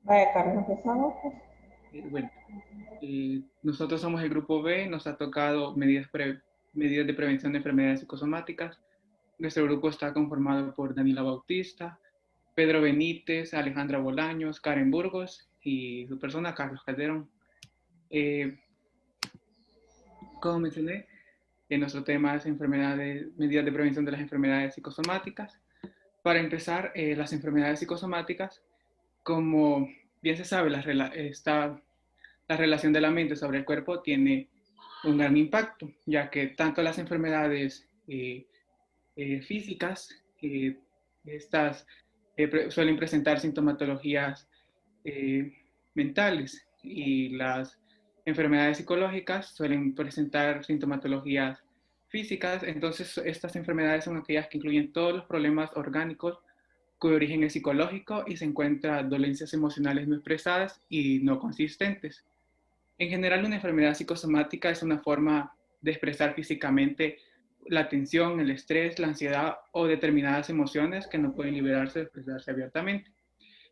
Vaya, Carlos, empezamos, pues. Bueno, nosotros somos el grupo B, nos ha tocado medidas de prevención de enfermedades psicosomáticas. Nuestro grupo está conformado por Daniela Bautista, Pedro Benítez, Alejandra Bolaños, Karen Burgos y su persona, Carlos Calderón. Eh, Como mencioné, nuestro tema es medidas de prevención de las enfermedades psicosomáticas. Para empezar, las enfermedades psicosomáticas, como bien se sabe, la relación de la mente sobre el cuerpo tiene un gran impacto, ya que tanto las enfermedades físicas, estas suelen presentar sintomatologías eh, mentales y las enfermedades psicológicas suelen presentar sintomatologías físicas. Entonces, estas enfermedades son aquellas que incluyen todos los problemas orgánicos cuyo origen es psicológico y se encuentran dolencias emocionales no expresadas y no consistentes. En general, una enfermedad psicosomática es una forma de expresar físicamente la tensión, el estrés, la ansiedad o determinadas emociones que no pueden liberarse o expresarse abiertamente.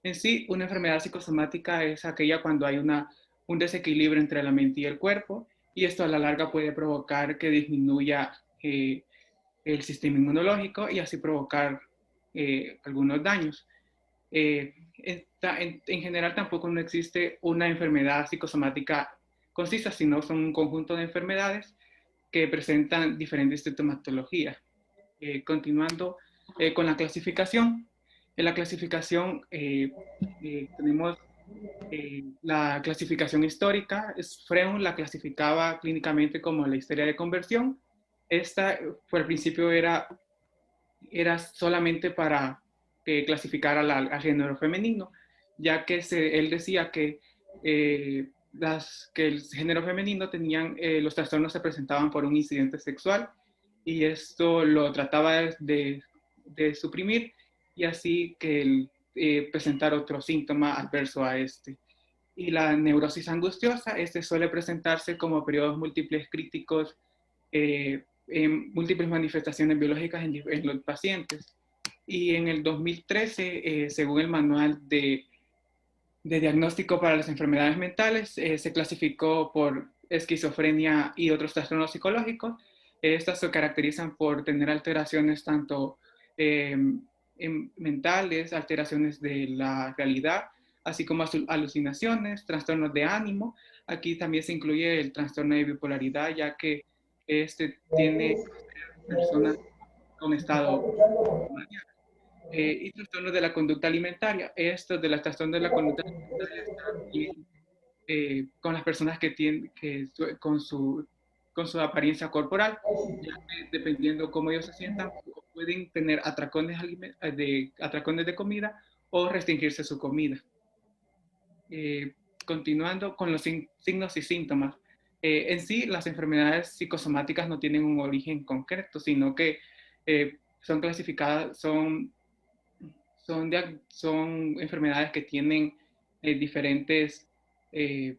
En sí, una enfermedad psicosomática es aquella cuando hay un desequilibrio entre la mente y el cuerpo, y esto a la larga puede provocar que disminuya el sistema inmunológico y así provocar algunos daños. En general tampoco no existe una enfermedad psicosomática concisa, sino son un conjunto de enfermedades que presentan diferentes sintomatologías. Continuando con la clasificación. En la clasificación tenemos la clasificación histórica. Freud la clasificaba clínicamente como la histeria de conversión. Esta, por el principio, era solamente para clasificar al género femenino, ya que él decía que el género femenino los trastornos se presentaban por un incidente sexual y esto lo trataba de suprimir y así que presentar otro síntoma adverso a este. Y la neurosis angustiosa, suele presentarse como periodos múltiples críticos, en múltiples manifestaciones biológicas en los pacientes. Y en el 2013, según el Manual de Diagnóstico para las Enfermedades Mentales, se clasificó por esquizofrenia y otros trastornos psicológicos. Estas se caracterizan por tener alteraciones tanto eh, mentales, alteraciones de la realidad, así como alucinaciones, trastornos de ánimo. Aquí también se incluye el trastorno de bipolaridad, ya que este tiene personas con estado y trastornos de la conducta alimentaria. Estos de los trastornos de la conducta alimentaria están bien con las personas que tienen con su apariencia corporal, ya que dependiendo cómo ellos se sientan, pueden tener atracones de comida o restringirse su comida. Eh, Continuando con los signos y síntomas. En sí, las enfermedades psicosomáticas no tienen un origen concreto, sino que son clasificadas, son enfermedades que tienen diferentes eh,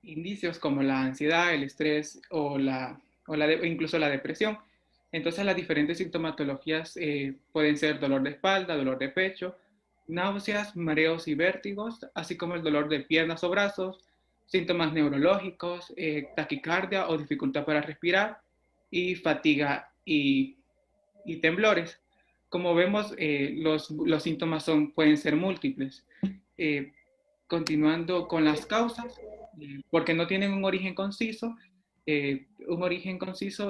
indicios como la ansiedad, el estrés incluso la depresión. Entonces las diferentes sintomatologías pueden ser dolor de espalda, dolor de pecho, náuseas, mareos y vértigos, así como el dolor de piernas o brazos, síntomas neurológicos, taquicardia o dificultad para respirar, y fatiga y temblores. Como vemos, los síntomas pueden ser múltiples. Eh, Continuando con las causas, porque no tienen un origen conciso,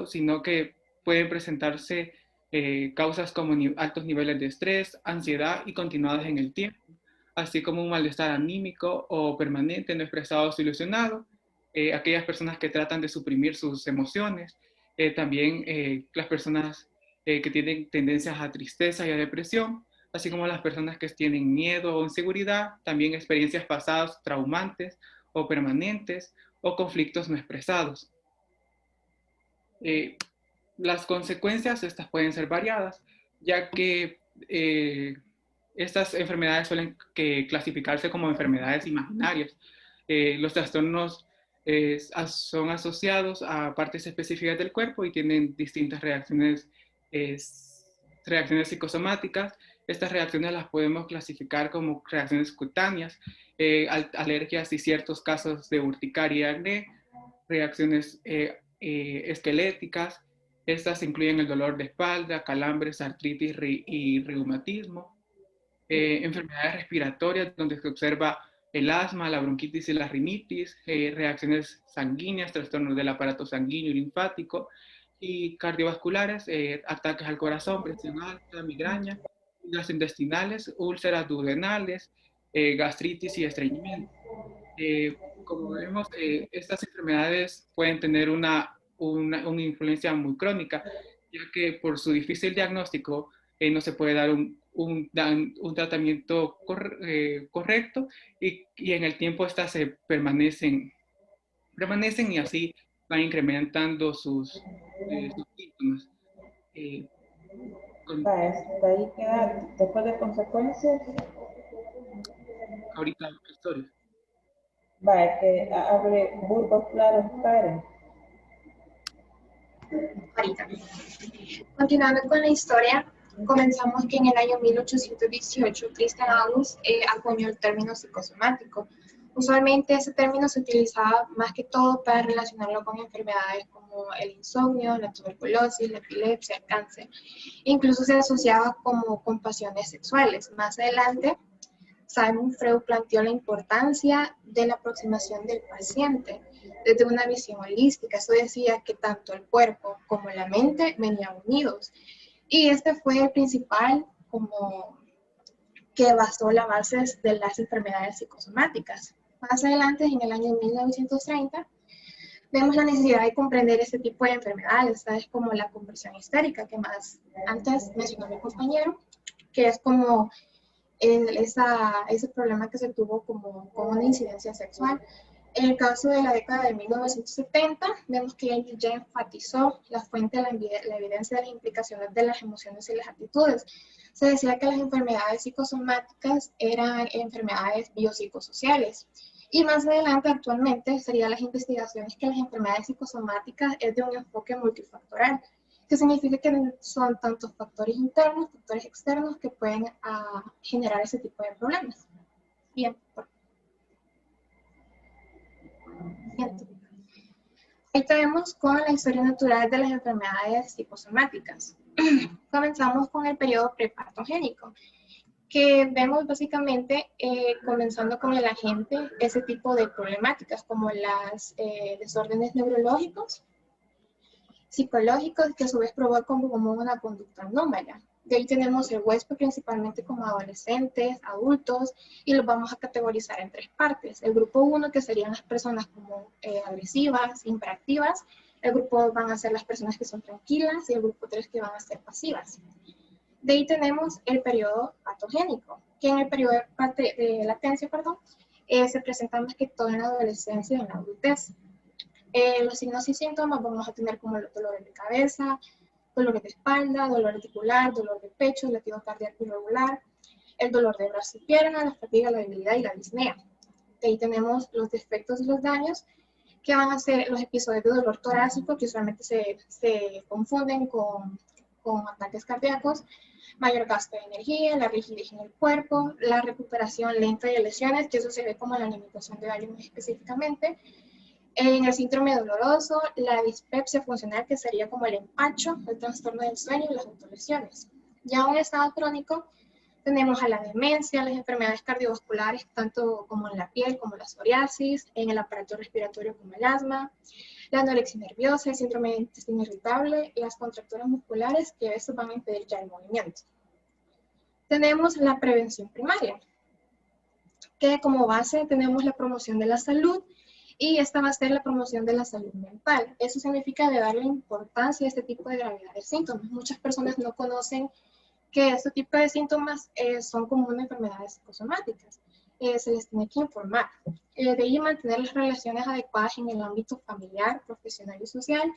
sino que pueden presentarse causas como altos niveles de estrés, ansiedad y continuadas en el tiempo, así como un malestar anímico o permanente no expresado o solucionado, aquellas personas que tratan de suprimir sus emociones, también las personas que tienen tendencias a tristeza y a depresión, así como las personas que tienen miedo o inseguridad, también experiencias pasadas traumantes o permanentes o conflictos no expresados. Eh, las consecuencias estas pueden ser variadas, ya que estas enfermedades suelen clasificarse como enfermedades imaginarias. Los trastornos son asociados a partes específicas del cuerpo y tienen distintas reacciones psicosomáticas. Estas reacciones las podemos clasificar como reacciones cutáneas, alergias y ciertos casos de urticaria y acné, reacciones esqueléticas. Estas incluyen el dolor de espalda, calambres, artritis y reumatismo. Enfermedades respiratorias, donde se observa el asma, la bronquitis y la rinitis, reacciones sanguíneas, trastornos del aparato sanguíneo y linfático, y cardiovasculares, ataques al corazón, presión alta, migraña, las intestinales, úlceras duodenales, gastritis y estreñimiento. Como vemos, estas enfermedades pueden tener una influencia muy crónica, ya que por su difícil diagnóstico no se puede dar un tratamiento correcto y en el tiempo estas se permanecen y así van incrementando sus síntomas. Eh, con, Va, hasta ahí queda, después de consecuencias, ahorita la historia. va, que abre bulbos claros, Karen. Ahorita. Continuando con la historia, comenzamos que en el año 1818 Christian August acuñó el término psicosomático. Usualmente ese término se utilizaba más que todo para relacionarlo con enfermedades como el insomnio, la tuberculosis, la epilepsia, el cáncer. Incluso se asociaba como con pasiones sexuales. Más adelante, Sigmund Freud planteó la importancia de la aproximación del paciente desde una visión holística. Eso decía que tanto el cuerpo como la mente venían unidos. Y este fue el principal como que basó las bases de las enfermedades psicosomáticas. Más adelante, en el año 1930, vemos la necesidad de comprender este tipo de enfermedades, ¿sabes? Como la conversión histérica, que más antes mencionó mi compañero, que es como ese problema que se tuvo como una incidencia sexual. En el caso de la década de 1970, vemos que él ya enfatizó la fuente de la evidencia de las implicaciones de las emociones y las actitudes. Se decía que las enfermedades psicosomáticas eran enfermedades biopsicosociales. Y más adelante, actualmente, serían las investigaciones que las enfermedades psicosomáticas es de un enfoque multifactorial, que significa que son tanto factores internos, factores externos que pueden generar ese tipo de problemas. Bien, ahí tenemos con la historia natural de las enfermedades psicosomáticas. Comenzamos con el periodo prepatogénico, que vemos básicamente comenzando con el agente ese tipo de problemáticas como los desórdenes neurológicos, psicológicos, que a su vez provocan como una conducta anómala. De ahí tenemos el huésped principalmente como adolescentes, adultos, y los vamos a categorizar en tres partes. El grupo 1, que serían las personas como agresivas, hiperactivas. El grupo 2 van a ser las personas que son tranquilas, y el grupo 3 que van a ser pasivas. De ahí tenemos el periodo patogénico, que en el periodo de latencia, se presenta más que todo en la adolescencia y en la adultez. Los signos y síntomas vamos a tener como los dolores de cabeza, dolores de espalda, dolor articular, dolor de pecho, latido cardíaco irregular, el dolor de brazos y piernas, la fatiga, la debilidad y la disnea. De ahí tenemos los defectos y los daños, que van a ser los episodios de dolor torácico, que usualmente se confunden con ataques cardíacos, mayor gasto de energía, la rigidez en el cuerpo, la recuperación lenta de lesiones, que eso se ve como la limitación de daño específicamente. En el síndrome doloroso, la dispepsia funcional, que sería como el empacho, el trastorno del sueño y las autolesiones. Ya en estado crónico, tenemos a la demencia, las enfermedades cardiovasculares, tanto como en la piel, como la psoriasis, en el aparato respiratorio como el asma, la anorexia nerviosa, el síndrome de intestino irritable, las contracturas musculares, que a veces van a impedir ya el movimiento. Tenemos la prevención primaria, que como base tenemos la promoción de la salud, y esta va a ser la promoción de la salud mental. Eso significa de darle importancia a este tipo de gravedad de síntomas. Muchas personas no conocen que este tipo de síntomas son como enfermedades psicosomáticas. Se les tiene que informar. De ahí mantener las relaciones adecuadas en el ámbito familiar, profesional y social,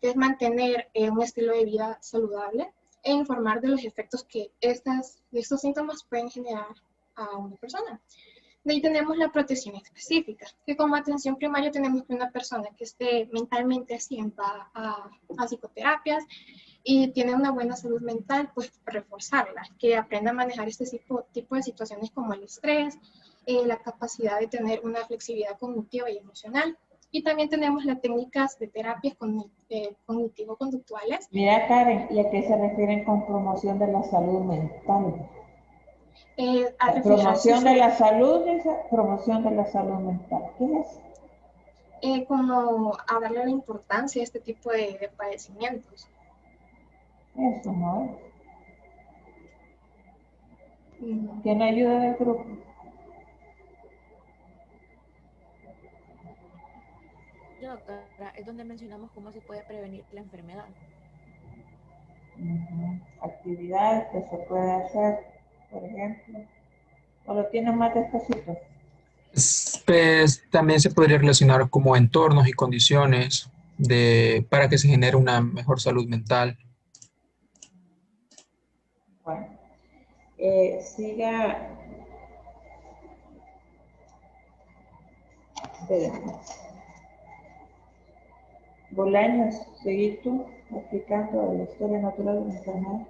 que es mantener un estilo de vida saludable e informar de los efectos que estos síntomas pueden generar a una persona. De ahí tenemos la protección específica, que como atención primaria tenemos que una persona que esté mentalmente así va a psicoterapias, y tiene una buena salud mental, pues reforzarla, que aprenda a manejar este tipo de situaciones como el estrés, la capacidad de tener una flexibilidad cognitiva y emocional. Y también tenemos las técnicas de terapias cognitivo-conductuales. Mira, Karen, ¿y a qué se refieren con promoción de la salud mental? A reflejarse Promoción de la sobre salud, promoción de la salud mental. ¿Qué es? como a darle la importancia a este tipo de padecimientos. Eso no es. Mm, ¿Tiene ayuda del grupo? Yo, doctora, es donde mencionamos cómo se puede prevenir la enfermedad. Actividades que se puede hacer, por ejemplo. ¿O lo tienes más despacito? Pues también se podría relacionar como entornos y condiciones para que se genere una mejor salud mental. Bueno, siga. Espérenme. Bolaños, seguí tú explicando la historia natural de la enfermedad.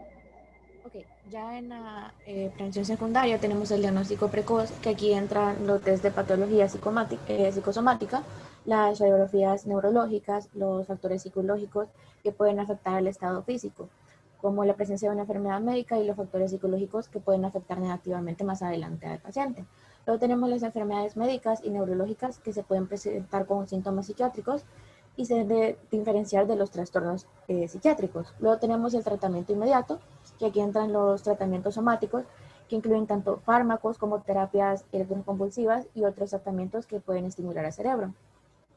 Ok, ya en la prevención secundaria tenemos el diagnóstico precoz, que aquí entran los test de patología psicosomática, las radiografías neurológicas, los factores psicológicos que pueden afectar al estado físico, como la presencia de una enfermedad médica y los factores psicológicos que pueden afectar negativamente más adelante al paciente. Luego tenemos las enfermedades médicas y neurológicas que se pueden presentar con síntomas psiquiátricos y se debe diferenciar de los trastornos psiquiátricos. Luego tenemos el tratamiento inmediato, que aquí entran los tratamientos somáticos, que incluyen tanto fármacos como terapias electroconvulsivas y otros tratamientos que pueden estimular al cerebro.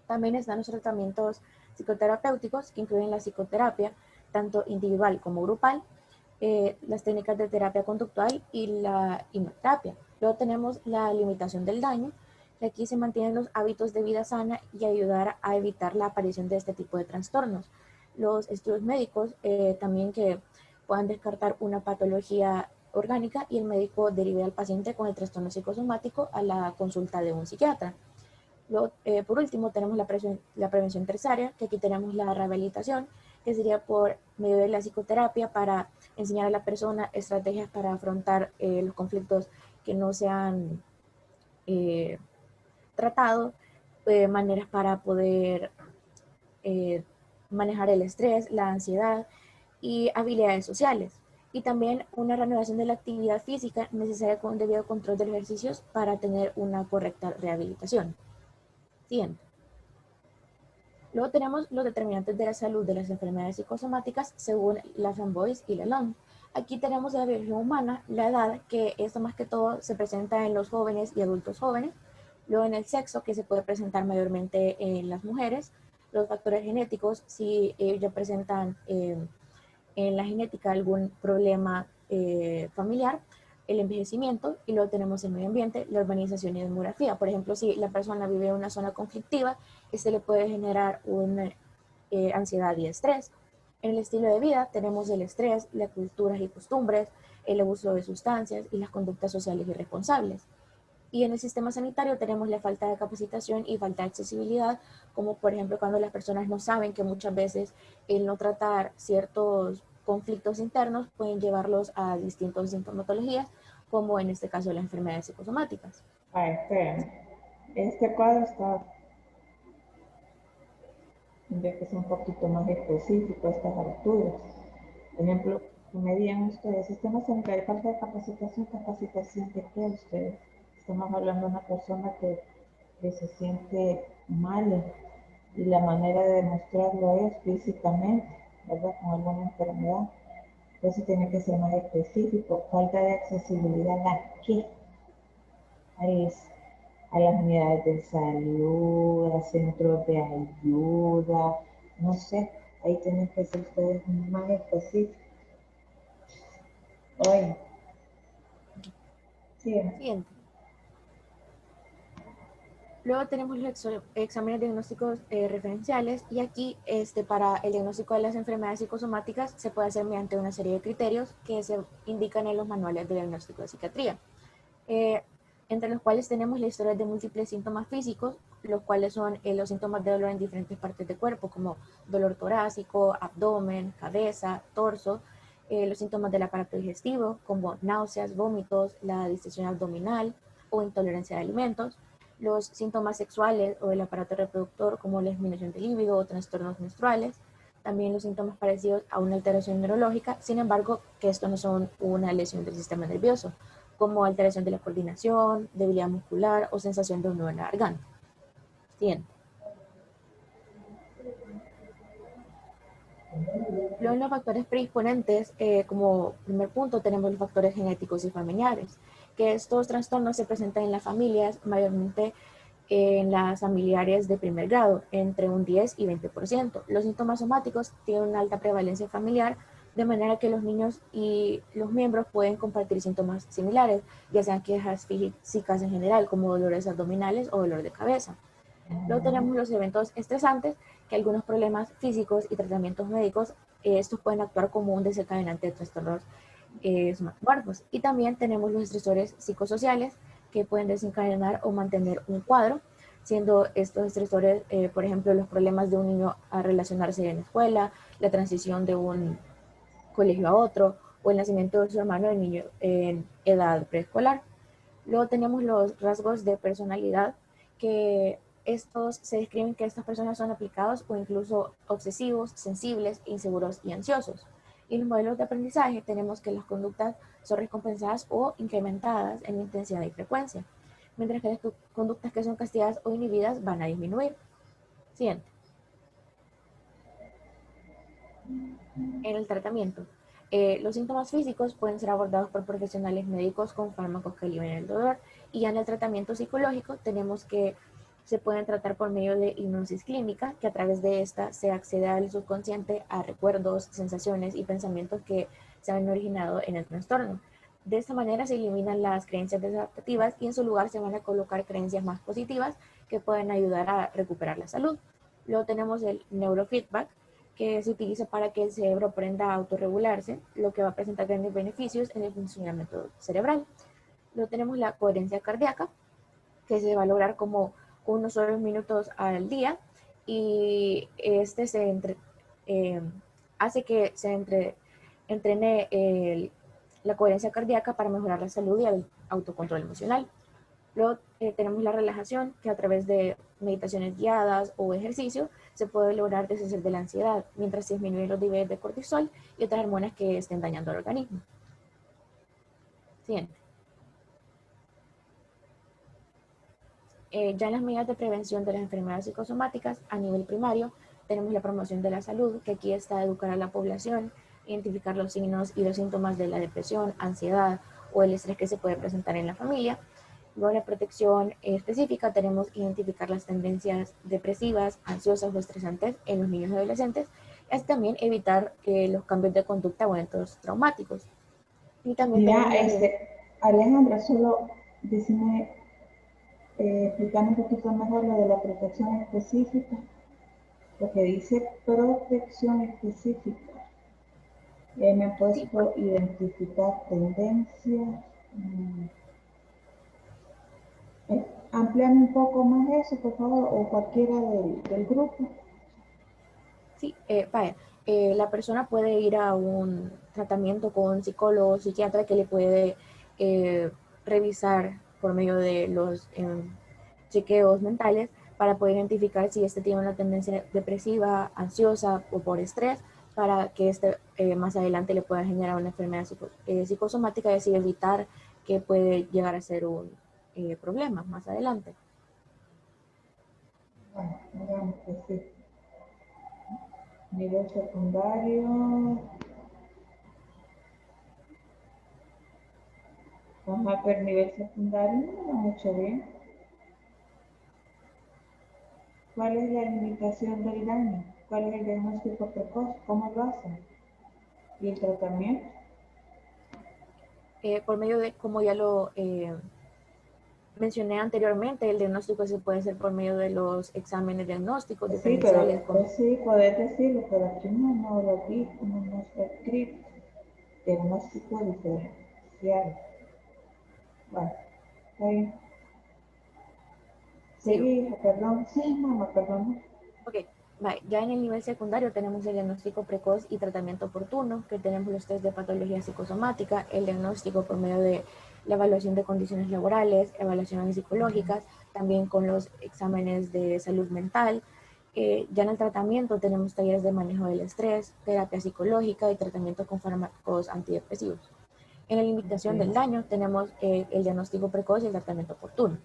También están los tratamientos psicoterapéuticos, que incluyen la psicoterapia, tanto individual como grupal, las técnicas de terapia conductual y la hipnoterapia. Luego tenemos la limitación del daño, que aquí se mantienen los hábitos de vida sana y ayudar a evitar la aparición de este tipo de trastornos. Los estudios médicos también que puedan descartar una patología orgánica y el médico derive al paciente con el trastorno psicosomático a la consulta de un psiquiatra. Luego, por último, tenemos la prevención terciaria, que aquí tenemos la rehabilitación, que sería por medio de la psicoterapia para enseñar a la persona estrategias para afrontar los conflictos que no se han tratado, maneras para poder eh, manejar el estrés, la ansiedad y habilidades sociales. Y también una renovación de la actividad física necesaria con debido control de los ejercicios para tener una correcta rehabilitación. Siguiente. Luego tenemos los determinantes de la salud de las enfermedades psicosomáticas según la Framboise y Lalonde. Aquí tenemos la biología humana, la edad, que esto más que todo se presenta en los jóvenes y adultos jóvenes. Luego en el sexo, que se puede presentar mayormente en las mujeres. Los factores genéticos, si ellos presentan en la genética algún problema familiar, el envejecimiento, y luego tenemos el medio ambiente, la urbanización y demografía. Por ejemplo, si la persona vive en una zona conflictiva, este le puede generar una ansiedad y estrés. En el estilo de vida tenemos el estrés, las culturas y costumbres, el abuso de sustancias y las conductas sociales irresponsables. Y en el sistema sanitario tenemos la falta de capacitación y falta de accesibilidad, como por ejemplo cuando las personas no saben que muchas veces el no tratar ciertos conflictos internos pueden llevarlos a distintas sintomatologías, como en este caso las enfermedades psicosomáticas. Espérame. Este cuadro está, tendría que ser un poquito más específico a estas alturas. Por ejemplo, que me digan ustedes, sistema sanitario, falta de capacitación, capacitación de qué ustedes. Estamos hablando de una persona que se siente mal y la manera de demostrarlo es físicamente, ¿verdad? Con alguna enfermedad. Entonces tiene que ser más específico. Falta de accesibilidad a qué? A las unidades de salud, a centros de ayuda, no sé, ahí tienen que ser ustedes más específicos. Oye, sí. Siguiente. Luego tenemos los exámenes diagnósticos referenciales, y aquí para el diagnóstico de las enfermedades psicosomáticas se puede hacer mediante una serie de criterios que se indican en los manuales de diagnóstico de psiquiatría. entre los cuales tenemos la historia de múltiples síntomas físicos, los cuales son los síntomas de dolor en diferentes partes del cuerpo, como dolor torácico, abdomen, cabeza, torso, los síntomas del aparato digestivo, como náuseas, vómitos, la distensión abdominal o intolerancia de alimentos, los síntomas sexuales o del aparato reproductor, como la disminución del líbido o trastornos menstruales, también los síntomas parecidos a una alteración neurológica, sin embargo, que estos no son una lesión del sistema nervioso, como alteración de la coordinación, debilidad muscular o sensación de un nudo en la garganta. Siguiente. Luego en los factores predisponentes, como primer punto, tenemos los factores genéticos y familiares, que estos trastornos se presentan en las familias, mayormente en las familiares de primer grado, entre un 10 y 20%. Los síntomas somáticos tienen una alta prevalencia familiar, de manera que los niños y los miembros pueden compartir síntomas similares, ya sean quejas físicas en general, como dolores abdominales o dolor de cabeza. Luego tenemos los eventos estresantes, que algunos problemas físicos y tratamientos médicos, estos pueden actuar como un desencadenante de trastornos somatomorfos. Y también tenemos los estresores psicosociales, que pueden desencadenar o mantener un cuadro, siendo estos estresores, por ejemplo, los problemas de un niño a relacionarse en la escuela, la transición de un colegio a otro, o el nacimiento de su hermano del niño en edad preescolar. Luego tenemos los rasgos de personalidad, que estos se describen que estas personas son aplicados o incluso obsesivos, sensibles, inseguros y ansiosos. Y en los modelos de aprendizaje tenemos que las conductas son recompensadas o incrementadas en intensidad y frecuencia, mientras que las conductas que son castigadas o inhibidas van a disminuir. Siguiente. En el tratamiento, los síntomas físicos pueden ser abordados por profesionales médicos con fármacos que alivien el dolor, y ya en el tratamiento psicológico tenemos que se pueden tratar por medio de hipnosis clínica, que a través de esta se accede al subconsciente a recuerdos, sensaciones y pensamientos que se han originado en el trastorno. De esta manera se eliminan las creencias desadaptativas y en su lugar se van a colocar creencias más positivas que pueden ayudar a recuperar la salud. Luego tenemos el neurofeedback, que se utiliza para que el cerebro aprenda a autorregularse, lo que va a presentar grandes beneficios en el funcionamiento cerebral. Luego tenemos la coherencia cardíaca, que se va a lograr como unos solos minutos al día, y este hace que se entrene la coherencia cardíaca para mejorar la salud y el autocontrol emocional. Luego tenemos la relajación, que a través de meditaciones guiadas o ejercicio se puede lograr deshacer de la ansiedad, mientras se disminuyen los niveles de cortisol y otras hormonas que estén dañando al organismo. Siguiente. Ya en las medidas de prevención de las enfermedades psicosomáticas a nivel primario, tenemos la promoción de la salud, que aquí está educar a la población, identificar los signos y los síntomas de la depresión, ansiedad o el estrés que se puede presentar en la familia. Luego, la protección específica, tenemos identificar las tendencias depresivas, ansiosas o estresantes en los niños y adolescentes, y también evitar los cambios de conducta o eventos traumáticos. Y también Mira, tenemos Alejandra, solo decime, explicando un poquito mejor lo de la protección específica, lo que dice protección específica. Me han puesto identificar tendencias. Amplíame un poco más eso, por favor, o cualquiera del grupo. Sí, vaya, la persona puede ir a un tratamiento con un psicólogo o psiquiatra que le puede revisar por medio de los chequeos mentales para poder identificar si este tiene una tendencia depresiva, ansiosa o por estrés, para que más adelante le pueda generar una enfermedad psicosomática y así evitar que puede llegar a ser un problema más adelante. Bueno, digamos que sí. Nivel secundario. Ajá, pero nivel secundario no lo han hecho bien. ¿Cuál es la limitación del daño? ¿Cuál es el diagnóstico precoz? ¿Cómo lo hacen? ¿Y el tratamiento? Por medio de, como ya lo mencioné anteriormente, el diagnóstico se puede hacer por medio de los exámenes diagnósticos Sí, pero diferenciales. pues sí, poder decirlo, pero aquí no lo vi, no está escrito. Diagnóstico diferencial. Bueno, Ahí. Sí. Sí, perdón. Sí, mamá, perdón. Ok, vale. Ya en el nivel secundario tenemos el diagnóstico precoz y tratamiento oportuno, que tenemos los test de patología psicosomática, el diagnóstico por medio de la evaluación de condiciones laborales, evaluaciones psicológicas, también con los exámenes de salud mental. Ya en el tratamiento tenemos talleres de manejo del estrés, terapia psicológica y tratamiento con fármacos antidepresivos. En la limitación del daño tenemos el diagnóstico precoz y el tratamiento oportuno.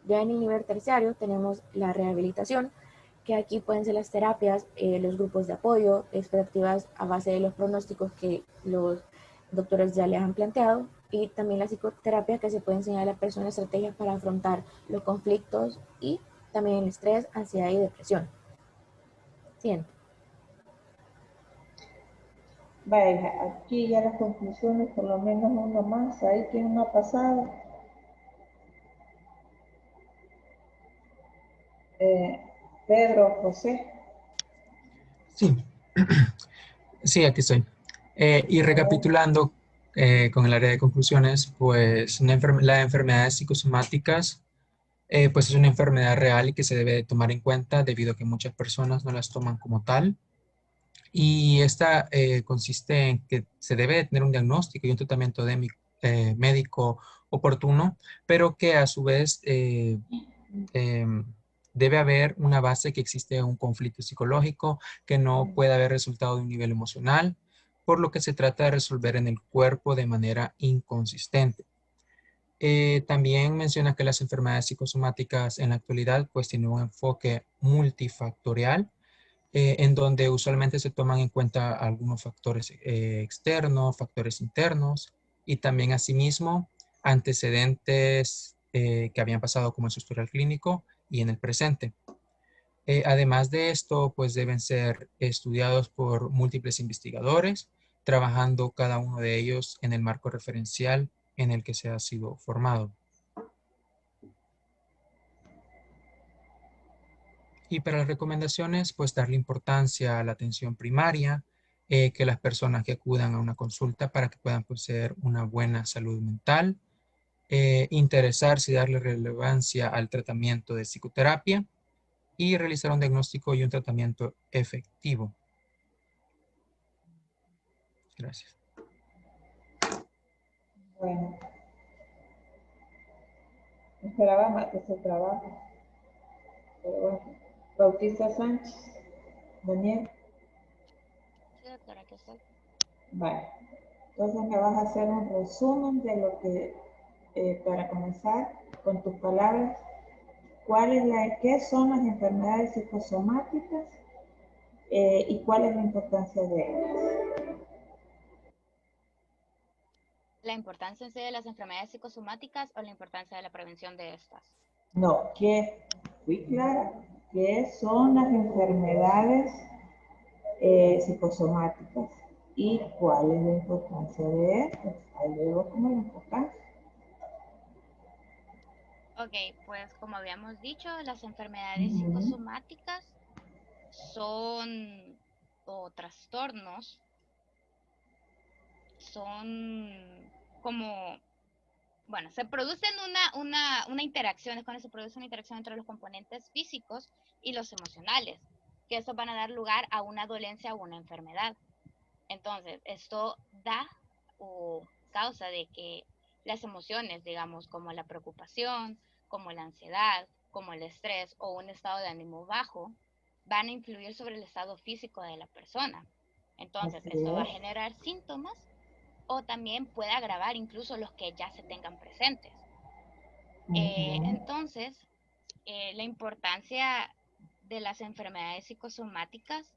Ya en el nivel terciario tenemos la rehabilitación, que aquí pueden ser las terapias, los grupos de apoyo, expectativas a base de los pronósticos que los doctores ya les han planteado, y también la psicoterapia, que se puede enseñar a la persona estrategias para afrontar los conflictos y también el estrés, ansiedad y depresión. Siguiente. Vaya, aquí ya las conclusiones, por lo menos uno más. Ahí, ¿quién no ha pasado? Pedro, José. Sí, sí, aquí estoy. Y recapitulando con el área de conclusiones, pues las enfermedades psicosomáticas, pues es una enfermedad real y que se debe tomar en cuenta debido a que muchas personas no las toman como tal. Y esta consiste en que se debe tener un diagnóstico y un tratamiento médico oportuno, pero que a su vez debe haber una base que existe un conflicto psicológico que no puede haber resultado de un nivel emocional, por lo que se trata de resolver en el cuerpo de manera inconsistente. También menciona que las enfermedades psicosomáticas en la actualidad pues tienen un enfoque multifactorial, en donde usualmente se toman en cuenta algunos factores externos, factores internos y también asimismo antecedentes que habían pasado como en su historial clínico y en el presente. Además de esto, pues deben ser estudiados por múltiples investigadores, trabajando cada uno de ellos en el marco referencial en el que se ha sido formado. Y para las recomendaciones, pues darle importancia a la atención primaria, que las personas que acudan a una consulta para que puedan poseer una buena salud mental, interesarse y darle relevancia al tratamiento de psicoterapia y realizar un diagnóstico y un tratamiento efectivo. Gracias. Bueno, esperaba más que se trabajo. Pero bueno. Bautista Sánchez. Daniel. Sí, doctora, que estoy. Vale. Entonces me vas a hacer un resumen de lo que, para comenzar, con tus palabras, ¿qué son las enfermedades psicosomáticas y cuál es la importancia de ellas? ¿La importancia en sí de las enfermedades psicosomáticas o la importancia de la prevención de estas? No, fui clara, ¿qué son las enfermedades psicosomáticas y cuál es la importancia de estas? Ahí luego como la importancia. Ok, pues como habíamos dicho, las enfermedades psicosomáticas son, o trastornos, son como, bueno, se producen una interacción, es cuando se produce una interacción entre los componentes físicos y los emocionales, que estos van a dar lugar a una dolencia o una enfermedad. Entonces, esto da o causa de que las emociones, digamos, como la preocupación, como la ansiedad, como el estrés o un estado de ánimo bajo, van a influir sobre el estado físico de la persona. Entonces, Así esto va a es. generar síntomas o también puede agravar incluso los que ya se tengan presentes. Entonces, la importancia de las enfermedades psicosomáticas,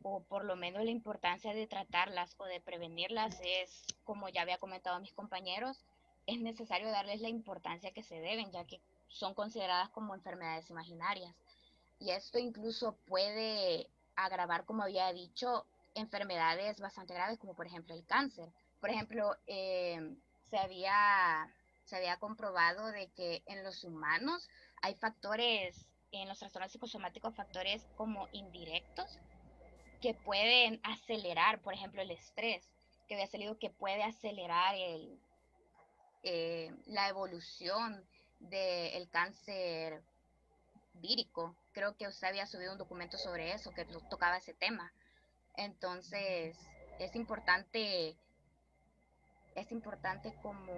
o por lo menos la importancia de tratarlas o de prevenirlas, es, como ya había comentado mis compañeros, es necesario darles la importancia que se deben, ya que son consideradas como enfermedades imaginarias. Y esto incluso puede agravar, como había dicho, enfermedades bastante graves, como por ejemplo el cáncer. Por ejemplo, se había comprobado de que en los humanos hay factores, en los trastornos psicosomáticos, factores como indirectos que pueden acelerar, por ejemplo, el estrés, que había salido que puede acelerar la evolución del cáncer vírico. Creo que usted había subido un documento sobre eso, que tocaba ese tema. Entonces, es importante como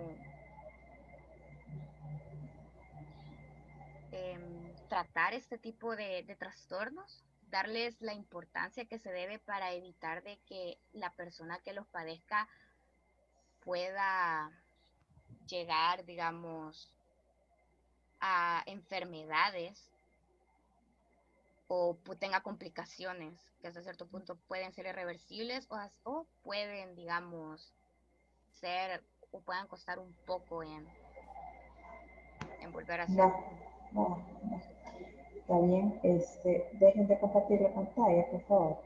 tratar este tipo de trastornos, darles la importancia que se debe para evitar de que la persona que los padezca pueda llegar, digamos, a enfermedades o tenga complicaciones que hasta cierto punto pueden ser irreversibles o pueden, digamos, ser o puedan costar un poco en volver a ser. No. Está bien, dejen de compartir la pantalla, por favor.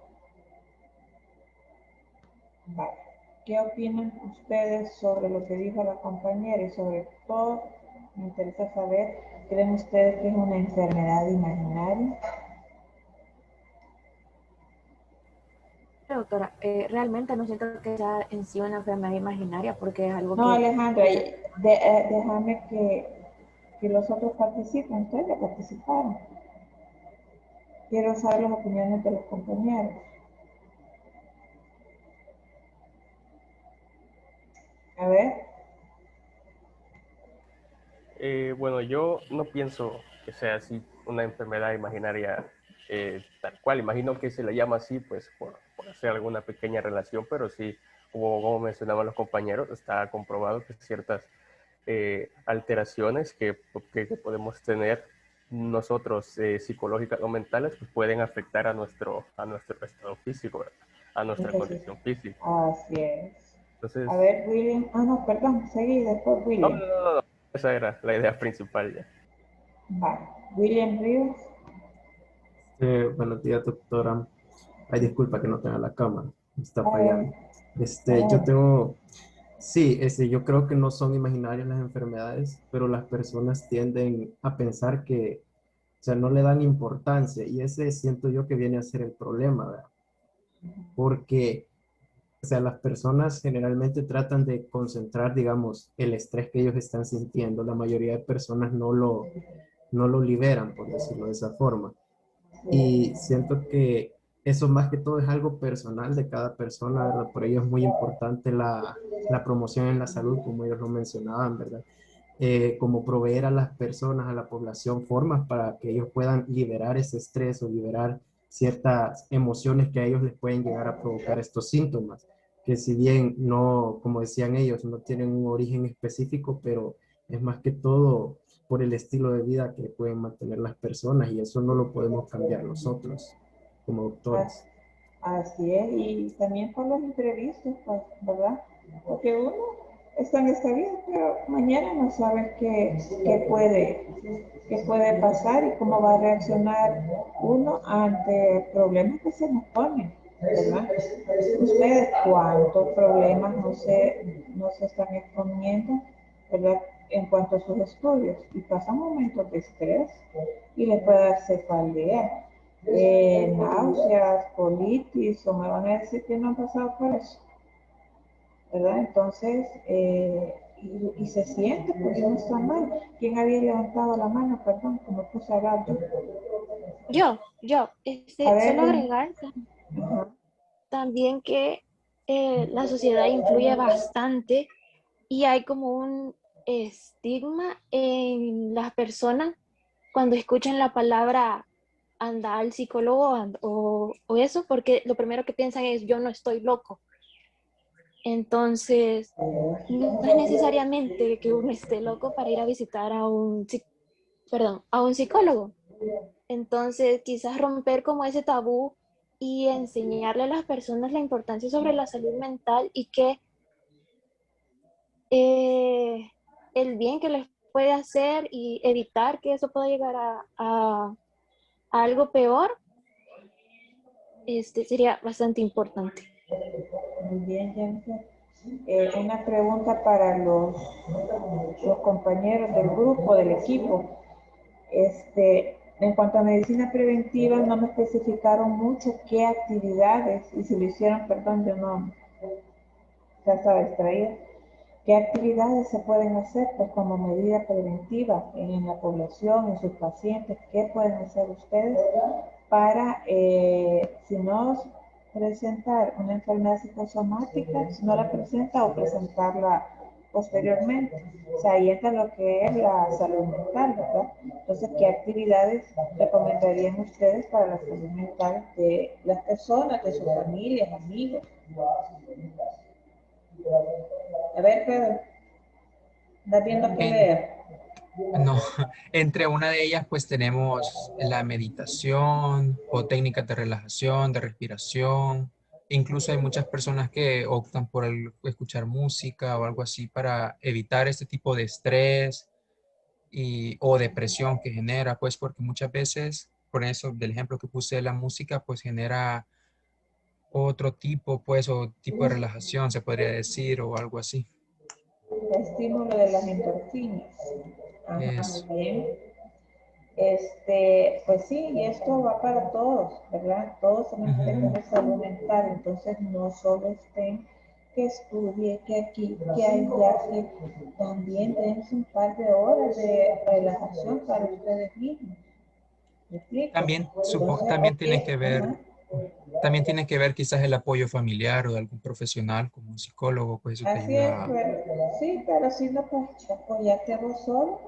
Vale. ¿Qué opinan ustedes sobre lo que dijo la compañera? Y sobre todo, me interesa saber, ¿creen ustedes que es una enfermedad imaginaria? Doctora, realmente no siento que sea en sí una enfermedad imaginaria porque es algo No, que... Alejandra, déjame que los otros participen. Ustedes ya participaron. Quiero saber las opiniones de los compañeros. A ver. Bueno, yo no pienso que sea así una enfermedad imaginaria tal cual. Imagino que se le llama así, pues, por hacer alguna pequeña relación, pero sí, como mencionaban los compañeros, está comprobado que ciertas alteraciones que podemos tener nosotros psicológicas o mentales pues pueden afectar a nuestro estado físico, a nuestra condición física. Así es. Entonces, A ver, William. No, perdón, seguí después, William. no. Esa era la idea principal ya. Vale. William Ríos. Buenos días, doctora. Ay, disculpa que no tenga la cámara, me está A ver, fallando. Yo tengo, sí, yo creo que no son imaginarias las enfermedades, pero las personas tienden a pensar que, o sea, no le dan importancia y ese siento yo que viene a ser el problema, ¿verdad? Porque, o sea, las personas generalmente tratan de concentrar, digamos, el estrés que ellos están sintiendo. La mayoría de personas no lo liberan, por decirlo de esa forma. Y siento que eso más que todo es algo personal de cada persona, ¿verdad? Por ello es muy importante la promoción en la salud, como ellos lo mencionaban, ¿verdad? Como proveer a las personas, a la población, formas para que ellos puedan liberar ese estrés o liberar ciertas emociones que a ellos les pueden llegar a provocar estos síntomas, que si bien no, como decían ellos, no tienen un origen específico, pero es más que todo por el estilo de vida que pueden mantener las personas y eso no lo podemos cambiar nosotros como doctores. Así es, y también por los imprevistos, pues, ¿verdad? Porque uno está en esta vida, pero mañana no sabe qué puede pasar y cómo va a reaccionar uno ante problemas que se nos ponen, ¿verdad? Ustedes cuántos problemas no se están exponiendo, ¿verdad? En cuanto a sus estudios, y pasan momentos de estrés y les puede dar cefalea, náuseas, colitis, o me van a decir que no han pasado por eso, ¿verdad? Entonces, y se siente, porque no está mal. ¿Quién había levantado la mano? Perdón, como puse a hablar yo. Yo, A ver, solo agregar también que la sociedad influye bastante y hay como un estigma en las personas cuando escuchan la palabra anda al psicólogo o eso, porque lo primero que piensan es yo no estoy loco. Entonces, no es necesariamente que uno esté loco para ir a visitar a un psicólogo. Entonces, quizás romper como ese tabú y enseñarle a las personas la importancia sobre la salud mental y que el bien que les puede hacer y evitar que eso pueda llegar a algo peor, sería bastante importante. Muy bien, Jennifer. Una pregunta para los compañeros del grupo, del equipo. En cuanto a medicina preventiva, no me especificaron mucho qué actividades, y si lo hicieron, perdón, yo no, ya estaba distraída. ¿Qué actividades se pueden hacer pues, como medida preventiva en la población, en sus pacientes? ¿Qué pueden hacer ustedes para, si no presentar una enfermedad psicosomática, si no la presenta o presentarla posteriormente? O sea, ahí entra lo que es la salud mental, ¿verdad? Entonces, ¿qué actividades recomendarían ustedes para la salud mental de las personas, de sus familias, amigos? A ver, Pedro, ¿estás viendo qué En- leer? no, entre una de ellas pues tenemos la meditación o técnicas de relajación, de respiración. Incluso hay muchas personas que optan por escuchar música o algo así para evitar este tipo de estrés o depresión que genera, pues porque muchas veces, por eso del ejemplo que puse de la música, pues genera otro tipo, pues, o tipo de relajación, se podría decir, o algo así. Estímulo de las endorfinas. Ajá, Es, muy bien. Pues sí, y esto va para todos, ¿verdad? Todos tenemos que ujú. tener salud mental, entonces no solo estén que estudie, que aquí, que allá, que también dense un par de horas de relajación para ustedes mismos. ¿Me explico? También, Entonces, también ok, tiene que ver, ajá. también tiene que ver quizás el apoyo familiar o de algún profesional como un psicólogo, pues eso te Así es, ayuda a... pero, sí, pero si no, pues apoyate a vos solo.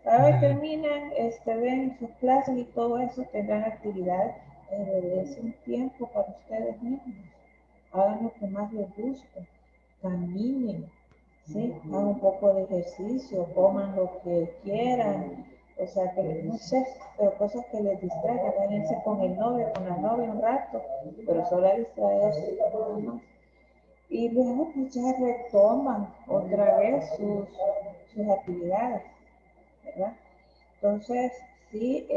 Ahora Ujú. terminan, ven sus clases y todo eso, tendrán actividades, pero dense un tiempo para ustedes mismos. Hagan lo que más les guste, caminen, ¿sí? Hagan un poco de ejercicio, coman lo que quieran, o sea, que no sé, pero cosas que les distraigan, váyanse con el novio, con la novia un rato, pero solo a distraerse, nada más. Y luego pues ya retoman otra vez sus actividades, ¿verdad? Entonces, sí,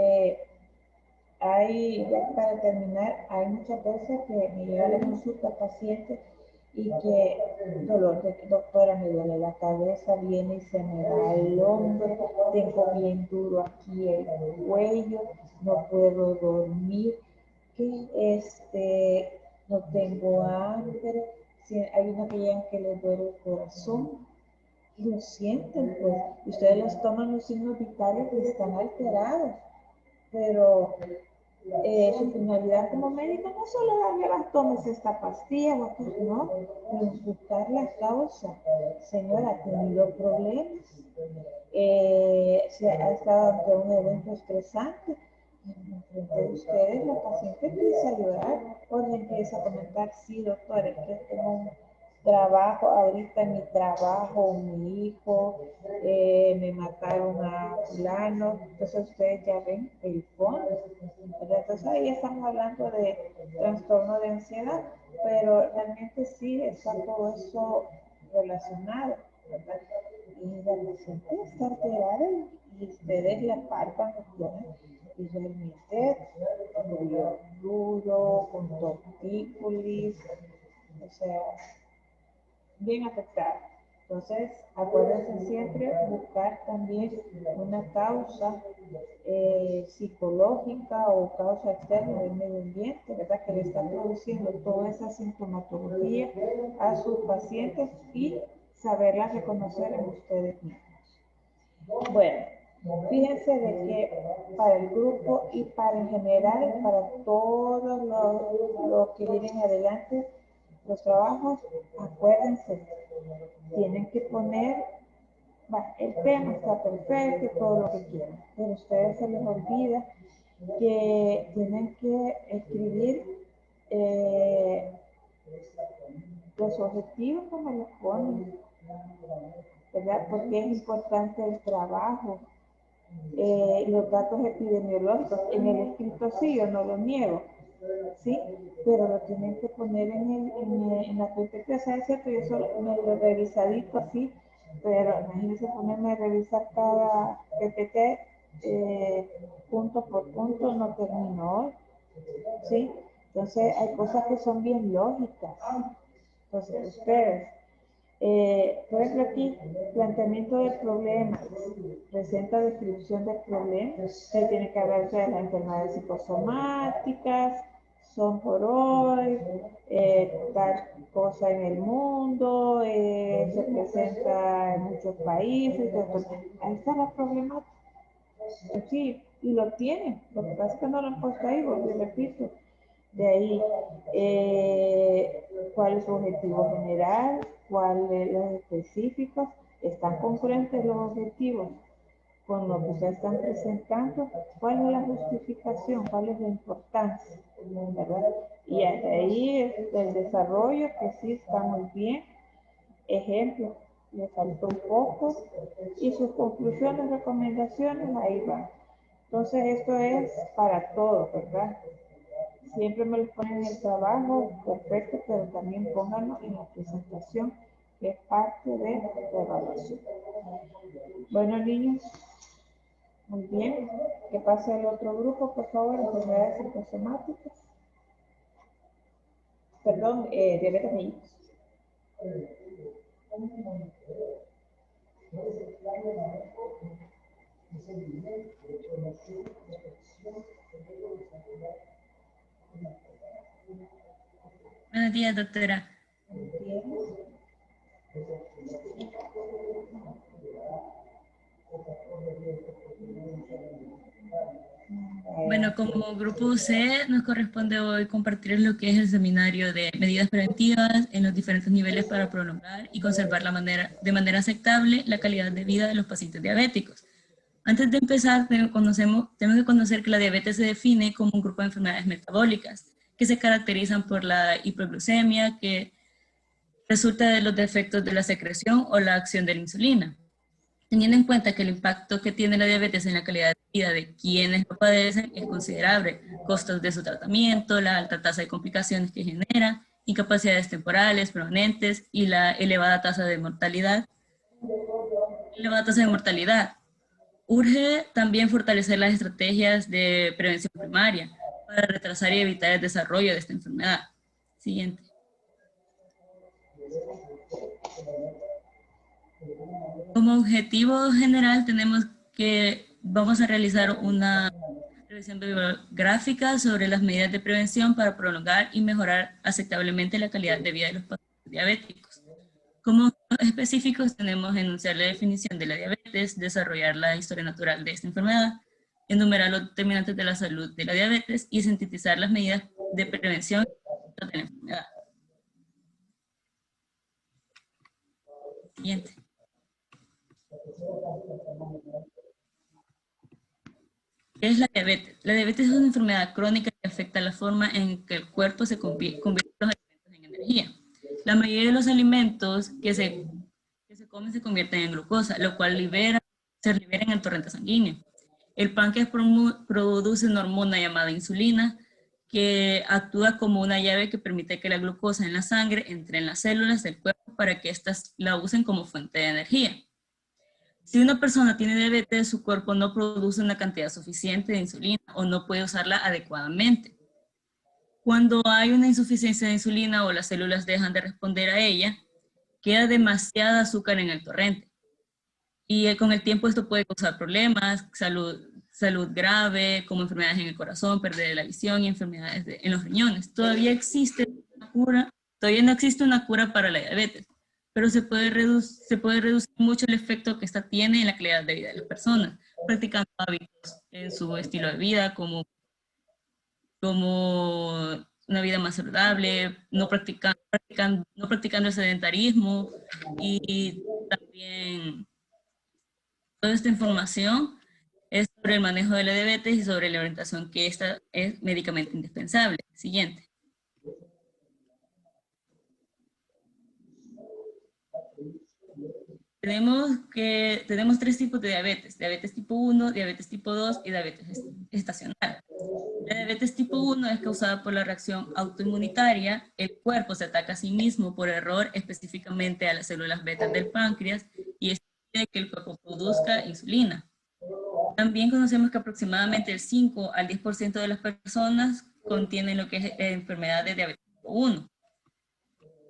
ya para terminar, hay muchas veces que me llegan a la consulta pacientes y que dolor de doctora, me duele la cabeza, viene y se me da el hombro, tengo bien duro aquí el cuello, no puedo dormir, que no tengo hambre, si hay una que llegan que les duele el corazón, y lo sienten, pues, y ustedes los toman los signos vitales y están alterados, pero su finalidad como médico no solo darle tómese esta pastilla, no, consultar la causa. Señora, ha tenido problemas, se ha estado ante un evento estresante, y frente de ustedes la paciente empieza a llorar o le empieza a comentar, sí doctor, es que tengo un trabajo, ahorita mi trabajo, mi hijo, me mataron a fulano, entonces ustedes ya ven el fondo, ¿verdad? Entonces ahí estamos hablando de trastorno de ansiedad, pero realmente sí está todo eso relacionado, ¿verdad? Y la paciente está alterada y ustedes la palpan, y realmente dolor duro, con tortícolis, o sea, bien afectada. Entonces, acuérdense siempre buscar también una causa psicológica o causa externa del medio ambiente, ¿verdad? Que le está produciendo toda esa sintomatología a sus pacientes y saberla reconocer en ustedes mismos. Bueno, fíjense de que para el grupo y para en general, para todos los que vienen adelante, los trabajos, acuérdense, tienen que poner, el tema está perfecto y todo lo que quieran, pero a ustedes se les olvida que tienen que escribir los objetivos como los ponen, ¿verdad? Porque es importante el trabajo, los datos epidemiológicos. En el escrito sí, yo no lo niego, ¿sí? Pero lo tienen que poner en la PPT. O sea, es cierto, yo solo me lo revisadito así, pero imagínense ponerme a revisar cada PPT punto por punto, no termino hoy, ¿sí? Entonces, hay cosas que son bien lógicas. Entonces, ustedes, por ejemplo aquí, planteamiento del problema, presenta descripción del problema, se tiene que hablar de las enfermedades psicosomáticas, son por hoy, tal cosa en el mundo, se presenta en muchos países, ahí está la problemática. Sí, y lo tienen, lo que pasa es que no lo han puesto ahí, porque repito, de ahí, cuál es su objetivo general, cuáles los específicos, están congruentes los objetivos con lo que ustedes están presentando, cuál es la justificación, cuál es la importancia, ¿verdad? Y de ahí es el desarrollo, que sí está muy bien, ejemplo, le faltó un poco, y sus conclusiones, recomendaciones, ahí van. Entonces esto es para todos, ¿verdad? Siempre me lo ponen en el trabajo, perfecto, pero también pónganlo en la presentación, que es parte de la evaluación. Bueno, niños, muy bien. Que pase el otro grupo, por favor, enfermedades psicosomáticas. Perdón, diabetes mellitus. Buenos días, doctora. Bueno, como grupo C nos corresponde hoy compartir lo que es el seminario de medidas preventivas en los diferentes niveles para prolongar y conservar de manera aceptable la calidad de vida de los pacientes diabéticos. Antes de empezar, tenemos que conocer que la diabetes se define como un grupo de enfermedades metabólicas que se caracterizan por la hipoglucemia, que resulta de los defectos de la secreción o la acción de la insulina. Teniendo en cuenta que el impacto que tiene la diabetes en la calidad de vida de quienes lo padecen es considerable, costos de su tratamiento, la alta tasa de complicaciones que genera, incapacidades temporales, permanentes y la elevada tasa de mortalidad. Urge también fortalecer las estrategias de prevención primaria para retrasar y evitar el desarrollo de esta enfermedad. Siguiente. Como objetivo general tenemos que vamos a realizar una revisión bibliográfica sobre las medidas de prevención para prolongar y mejorar aceptablemente la calidad de vida de los pacientes diabéticos. Como específicos tenemos enunciar la definición de la diabetes, desarrollar la historia natural de esta enfermedad, enumerar los determinantes de la salud de la diabetes y sintetizar las medidas de prevención de la enfermedad. Siguiente. ¿Qué es la diabetes? La diabetes es una enfermedad crónica que afecta la forma en que el cuerpo se convierte los alimentos en energía. La mayoría de los alimentos que se comen se convierten en glucosa, lo cual se libera en el torrente sanguíneo. El páncreas produce una hormona llamada insulina que actúa como una llave que permite que la glucosa en la sangre entre en las células del cuerpo para que éstas la usen como fuente de energía. Si una persona tiene diabetes, su cuerpo no produce una cantidad suficiente de insulina o no puede usarla adecuadamente. Cuando hay una insuficiencia de insulina o las células dejan de responder a ella, queda demasiada azúcar en el torrente. Y con el tiempo esto puede causar problemas, salud grave, como enfermedades en el corazón, pérdida de la visión y enfermedades en los riñones. Todavía no existe una cura para la diabetes, pero se puede reducir mucho el efecto que esta tiene en la calidad de vida de las personas, practicando hábitos en su estilo de vida, como una vida más saludable, no practicando el sedentarismo, y también toda esta información es sobre el manejo de la diabetes y sobre la orientación, que esta es médicamente indispensable. Siguiente. Tenemos tres tipos de diabetes: diabetes tipo 1, diabetes tipo 2 y diabetes estacional. La diabetes tipo 1 es causada por la reacción autoinmunitaria. El cuerpo se ataca a sí mismo por error, específicamente a las células beta del páncreas, y esto impide que el cuerpo produzca insulina. También conocemos que aproximadamente el 5 al 10% de las personas contienen lo que es enfermedad de diabetes tipo 1.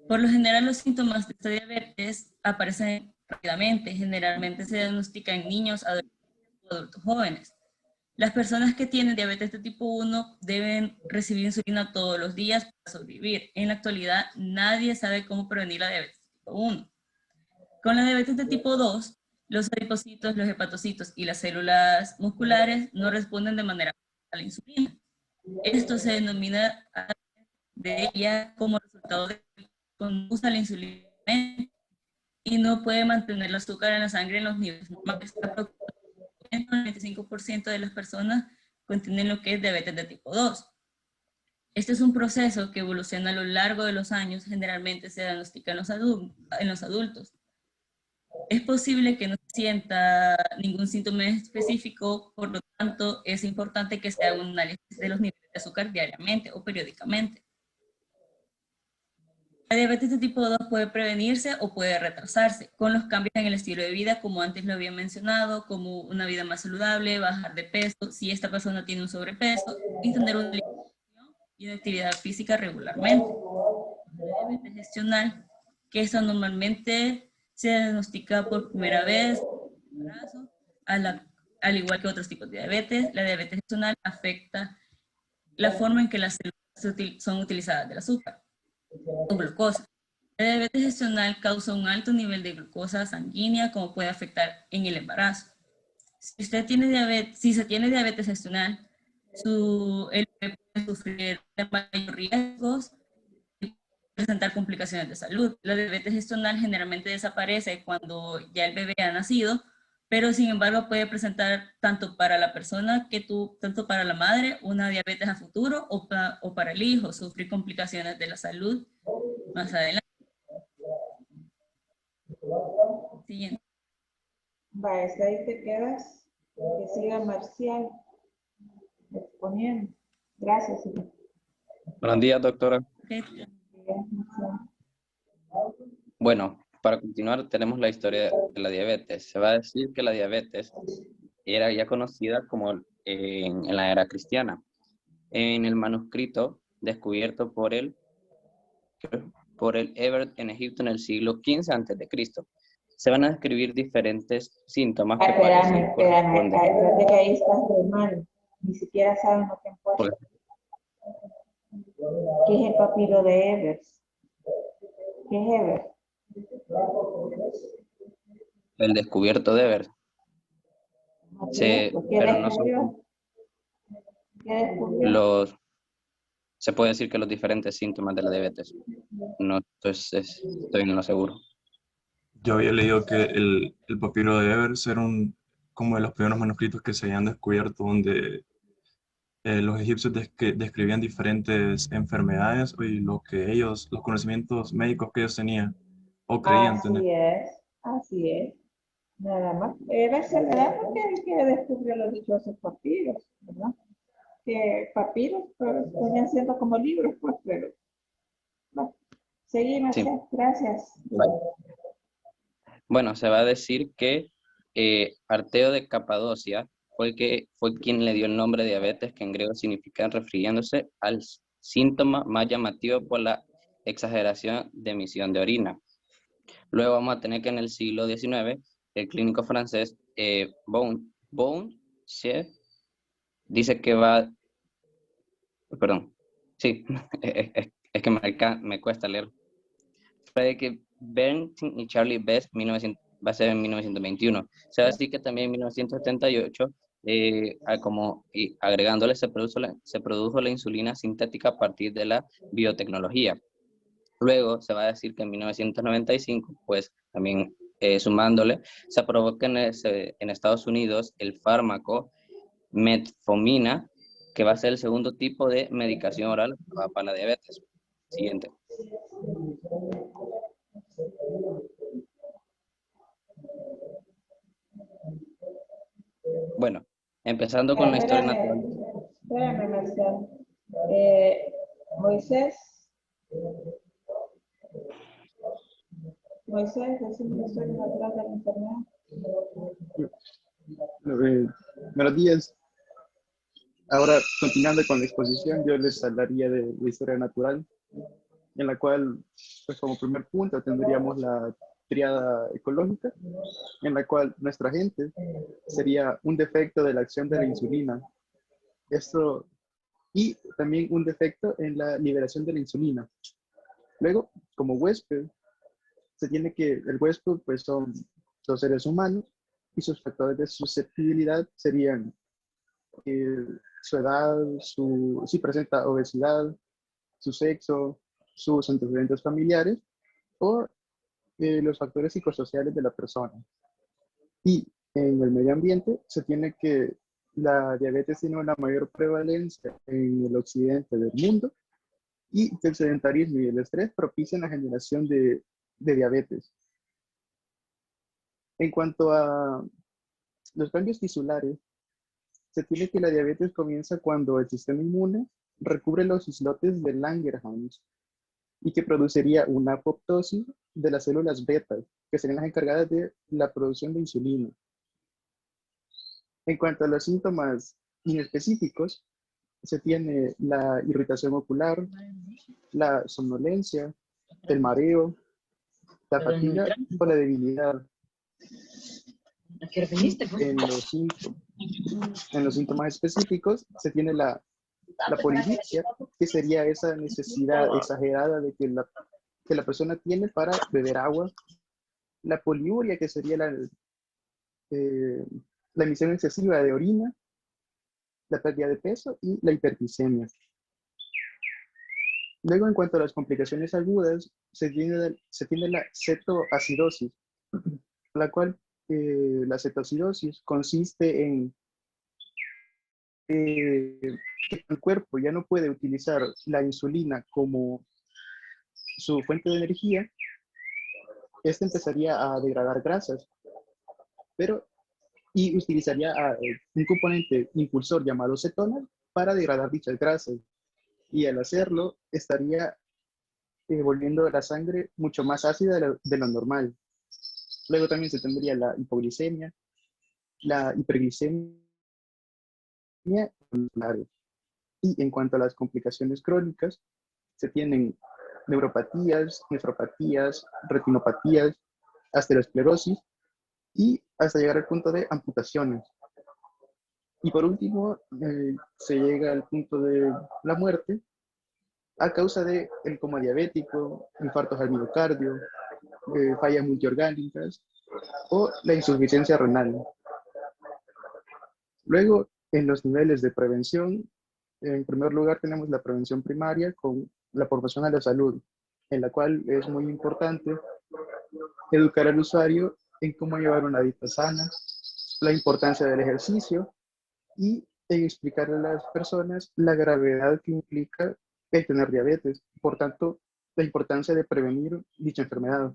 Por lo general, los síntomas de esta diabetes aparecen rápidamente. Generalmente se diagnostica en niños, adolescentes o adultos jóvenes. Las personas que tienen diabetes de tipo 1 deben recibir insulina todos los días para sobrevivir. En la actualidad, nadie sabe cómo prevenir la diabetes de tipo 1. Con la diabetes de tipo 2, los adipocitos, los hepatocitos y las células musculares no responden de manera a la insulina. Esto se denomina de ella como resultado de conducta a la insulina y no puede mantener el azúcar en la sangre en los niveles normales. El 95% de las personas contienen lo que es diabetes de tipo 2. Este es un proceso que evoluciona a lo largo de los años, generalmente se diagnostica en los adultos. Es posible que no sienta ningún síntoma específico, por lo tanto es importante que se haga un análisis de los niveles de azúcar diariamente o periódicamente. La diabetes de tipo 2 puede prevenirse o puede retrasarse con los cambios en el estilo de vida, como antes lo había mencionado, como una vida más saludable, bajar de peso, si esta persona tiene un sobrepeso, y tener una alimentación y una actividad física regularmente. La diabetes gestional, que esta normalmente se diagnostica por primera vez en el embarazo, al igual que otros tipos de diabetes. La diabetes gestional afecta la forma en que las células son utilizadas del azúcar o glucosa. La diabetes gestional causa un alto nivel de glucosa sanguínea, como puede afectar en el embarazo. Si se tiene diabetes gestional, el bebé puede sufrir mayores riesgos y presentar complicaciones de salud. La diabetes gestional generalmente desaparece cuando ya el bebé ha nacido, pero sin embargo puede presentar tanto para la persona tanto para la madre, una diabetes a futuro o para el hijo, sufrir complicaciones de la salud más adelante. Siguiente. Va, hasta ahí te quedas. Que siga Marcial exponiendo. Gracias. Buenos días, doctora. Okay. Bueno, para continuar tenemos la historia de la diabetes. Se va a decir que la diabetes era ya conocida como en la era cristiana. En el manuscrito descubierto por el Ebert en Egipto en el siglo XV a.C. Se van a describir diferentes síntomas que parecen corresponder. Espérame, que ahí estás de mal. Ni siquiera saben lo que han puesto. ¿Qué es el papiro de Ebert? ¿Qué es Ebert? El descubierto de Ebert. Pero no son se puede decir que los diferentes síntomas de la diabetes. No estoy en lo seguro. Yo había leído que el papiro de Ebers era como de los primeros manuscritos que se habían descubierto donde los egipcios describían diferentes enfermedades y los conocimientos médicos que ellos tenían o creían tener. Así es. Nada más. Ebers se le da porque es el que descubrió los dichosos papiros, ¿verdad? Que papiros pues, venían siendo como libros, pues, pero bueno, seguimos, sí. Gracias. Vale. Bueno, se va a decir que Arteo de Capadocia fue quien le dio el nombre de diabetes, que en griego significa refiriéndose al síntoma más llamativo por la exageración de emisión de orina. Luego vamos a tener que en el siglo XIX, el clínico francés Boucher dice que es que me cuesta leer. Fue que Bernstein y Charlie Best va a ser en 1921. Se va a decir que también en 1978, agregándole, se produjo la insulina sintética a partir de la biotecnología. Luego se va a decir que en 1995, pues también sumándole, se aprobó que en Estados Unidos el fármaco metformina, que va a ser el segundo tipo de medicación oral para la diabetes. Siguiente. Bueno, empezando con la historia natural. Espérame, Marcial. Moisés, decimos la historia natural de la enfermedad. Buenos días. Ahora, continuando con la exposición, yo les hablaría de la historia natural, en la cual, pues como primer punto, tendríamos la triada ecológica, en la cual nuestro agente sería un defecto de la acción de la insulina. Esto, y también un defecto en la liberación de la insulina. Luego, como huésped, se tiene que, el huésped pues son los seres humanos y sus factores de susceptibilidad serían su edad, si presenta obesidad, su sexo, sus antecedentes familiares o los factores psicosociales de la persona. Y en el medio ambiente se tiene que la diabetes tiene una mayor prevalencia en el occidente del mundo y que el sedentarismo y el estrés propician la generación de diabetes. En cuanto a los cambios tisulares, se tiene que la diabetes comienza cuando el sistema inmune recubre los islotes de Langerhans y que produciría una apoptosis de las células beta, que serían las encargadas de la producción de insulina. En cuanto a los síntomas inespecíficos, se tiene la irritación ocular, la somnolencia, el mareo, la fatiga o la debilidad. En los síntomas específicos se tiene la polidipsia, que sería esa necesidad exagerada de que la persona tiene para beber agua. La poliuria, que sería la emisión excesiva de orina, la pérdida de peso y la hiperglicemia. Luego, en cuanto a las complicaciones agudas, se tiene la cetoacidosis, la cual la cetoacidosis consiste en que el cuerpo ya no puede utilizar la insulina como su fuente de energía. Este empezaría a degradar grasas, y utilizaría un componente impulsor llamado cetona para degradar dichas grasas. Y al hacerlo, estaría volviendo la sangre mucho más ácida de lo normal. Luego también se tendría la hipoglicemia, la hiperglicemia, y en cuanto a las complicaciones crónicas, se tienen neuropatías, nefropatías, retinopatías, aterosclerosis y hasta llegar al punto de amputaciones. Y por último, se llega al punto de la muerte a causa del coma diabético, infartos al miocardio, fallas multiorgánicas o la insuficiencia renal. Luego, en los niveles de prevención, en primer lugar tenemos la prevención primaria con la promoción a la salud, en la cual es muy importante educar al usuario en cómo llevar una dieta sana, la importancia del ejercicio y en explicarle a las personas la gravedad que implica el tener diabetes. Por tanto, la importancia de prevenir dicha enfermedad.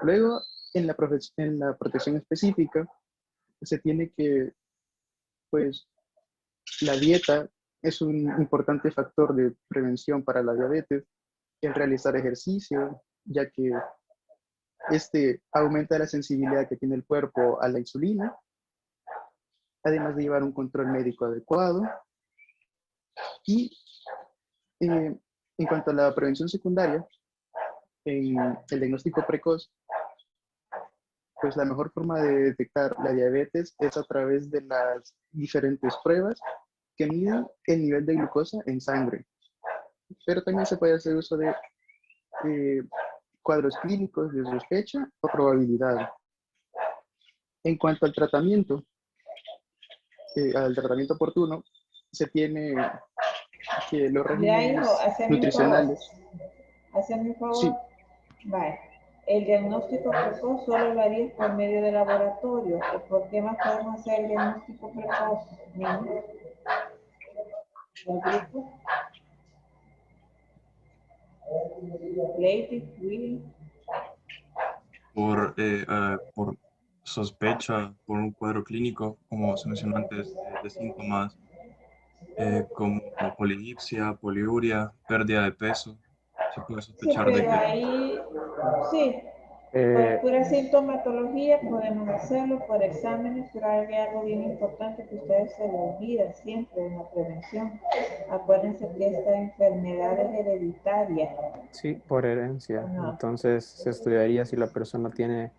Luego, en la protección específica, se tiene que, pues, la dieta es un importante factor de prevención para la diabetes, el realizar ejercicio, ya que este aumenta la sensibilidad que tiene el cuerpo a la insulina, además de llevar un control médico adecuado. Y en cuanto a la prevención secundaria, en el diagnóstico precoz, pues la mejor forma de detectar la diabetes es a través de las diferentes pruebas que miden el nivel de glucosa en sangre. Pero también se puede hacer uso de cuadros clínicos de sospecha o probabilidad. En cuanto al tratamiento oportuno, se tiene que los regímenes nutricionales. Haceme un favor. Sí. Vale. El diagnóstico precoz solo lo harías por medio de laboratorio. ¿Por qué más podemos hacer el diagnóstico precoz, niños? ¿El grupo? Lady, Willy. Por sospecha, por un cuadro clínico, como se mencionó antes, de síntomas como polidipsia, poliuria, pérdida de peso. Se puede Sí, sospechar de pero que... ahí, sí, Por pura sintomatología podemos hacerlo, por exámenes, pero hay algo bien importante que ustedes se lo olvidan siempre en la prevención. Acuérdense que esta enfermedad es hereditaria. Sí, por herencia. Ajá. Entonces se estudiaría si la persona tiene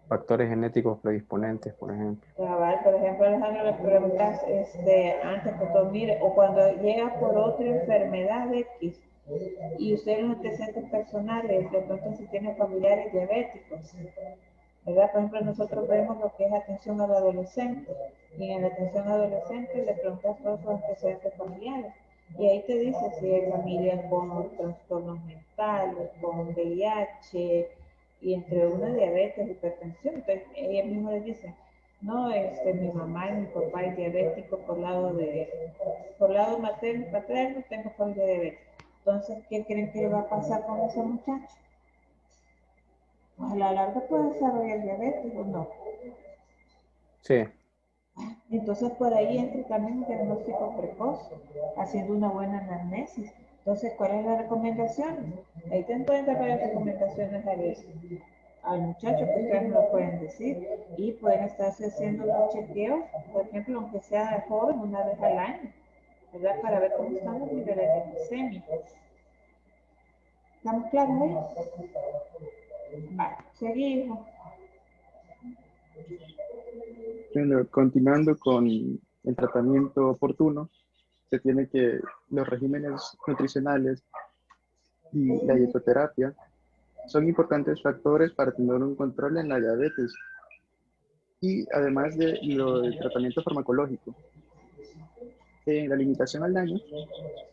factores genéticos predisponentes, por ejemplo. Cabal, por ejemplo, Alejandro, le preguntas antes que todo, mire, o cuando llega por otra enfermedad X y usted los antecedentes personales, de pronto si tiene familiares diabéticos, ¿verdad? Por ejemplo, nosotros vemos lo que es atención al adolescente y en la atención al adolescente le preguntas todos sus antecedentes familiares y ahí te dice si hay familia con trastornos mentales, con VIH y entre una diabetes, hipertensión. Entonces, ella misma le dice, no, mi mamá y mi papá es diabético por lado materno y paterno, tengo familia diabética. Entonces, ¿qué creen que le va a pasar con ese muchacho? A la larga puede desarrollar diabetes o no. Sí. Entonces, por ahí entra también un diagnóstico precoz, haciendo una buena anamnesis. Entonces, ¿cuál es la recomendación? Ahí te encuentras varias recomendaciones al muchacho que ustedes me lo pueden decir y pueden estarse haciendo los chequeos, por ejemplo, aunque sea joven, una vez al año, ¿verdad? Para ver cómo están los niveles de glicemia. ¿Estamos claros, Vale, seguimos. Bueno, continuando con el tratamiento oportuno, se tiene que los regímenes nutricionales y la dietoterapia son importantes factores para tener un control en la diabetes y además del tratamiento farmacológico. En la limitación al daño,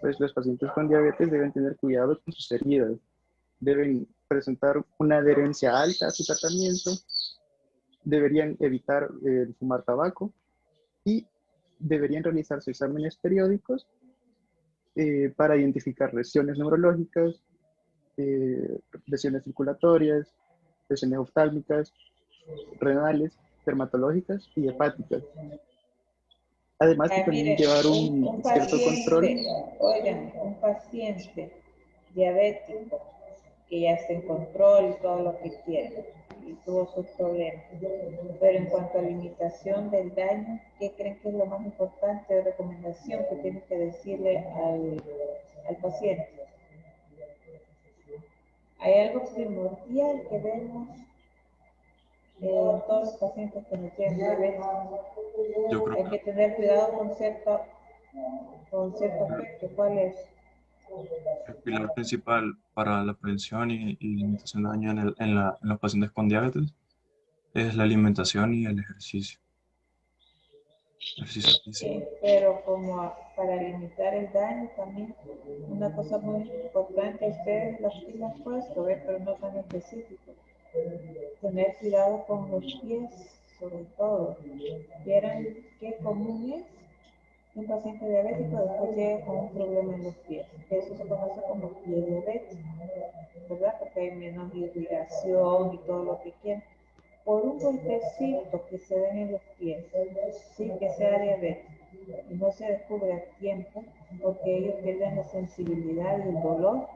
pues los pacientes con diabetes deben tener cuidado con sus heridas, deben presentar una adherencia alta a su tratamiento, deberían evitar fumar tabaco y deberían realizarse exámenes periódicos para identificar lesiones neurológicas, lesiones circulatorias, lesiones oftálmicas, renales, dermatológicas y hepáticas. Además de también Mire, llevar un cierto control. Oigan, un paciente diabético que ya está en control y todo lo que quiera y tuvo sus problemas. Pero en cuanto a limitación del daño, ¿qué creen que es lo más importante de recomendación que tiene que decirle al paciente? Hay algo primordial que vemos en todos los pacientes que no tienen diabetes. Hay que tener cuidado con cierto aspecto. ¿Cuál es? El pilar principal para la prevención y limitación de daño en los pacientes con diabetes es la alimentación y el ejercicio. Sí, pero como para limitar el daño también, una cosa muy importante, ustedes las pilas puesto, pero no tan específico. Tener cuidado con los pies, sobre todo. Vieran qué común es un paciente diabético después llega con un problema en los pies. Eso se conoce como pie diabético, ¿verdad? Porque hay menos irrigación y todo lo que quieran. Por un golpecito que se den en los pies, sin que sea diabetes, y no se descubre a tiempo, porque ellos pierden la sensibilidad y el dolor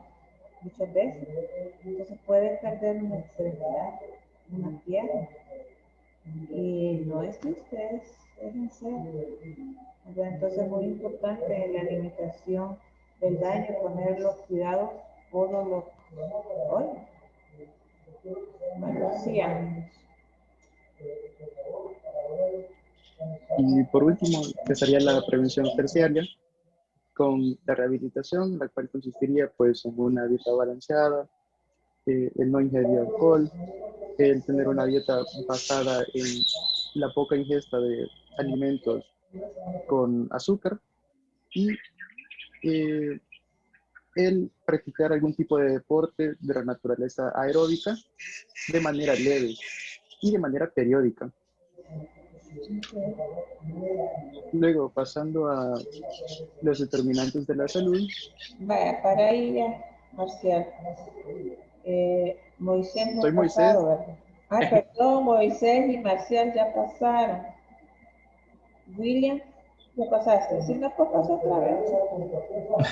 muchas veces. Entonces pueden perder una extremidad, una pierna. Y no es de ustedes, déjense. Entonces es muy importante la limitación del daño, poner los cuidados todos los hoy. Bueno, sigamos. Y por último, estaría la prevención terciaria con la rehabilitación, la cual consistiría pues en una dieta balanceada, el no ingerir alcohol, el tener una dieta basada en la poca ingesta de alimentos con azúcar y el practicar algún tipo de deporte de la naturaleza aeróbica de manera leve y de manera periódica. Luego, pasando a los determinantes de la salud. Vaya, para ahí ya, Marcial. Moisés no Soy ha Moisés. pasado, ¿verdad? Ah, perdón, Moisés y Marcial ya pasaron. William, ¿ya pasaste? ¿Sí me pasas otra vez?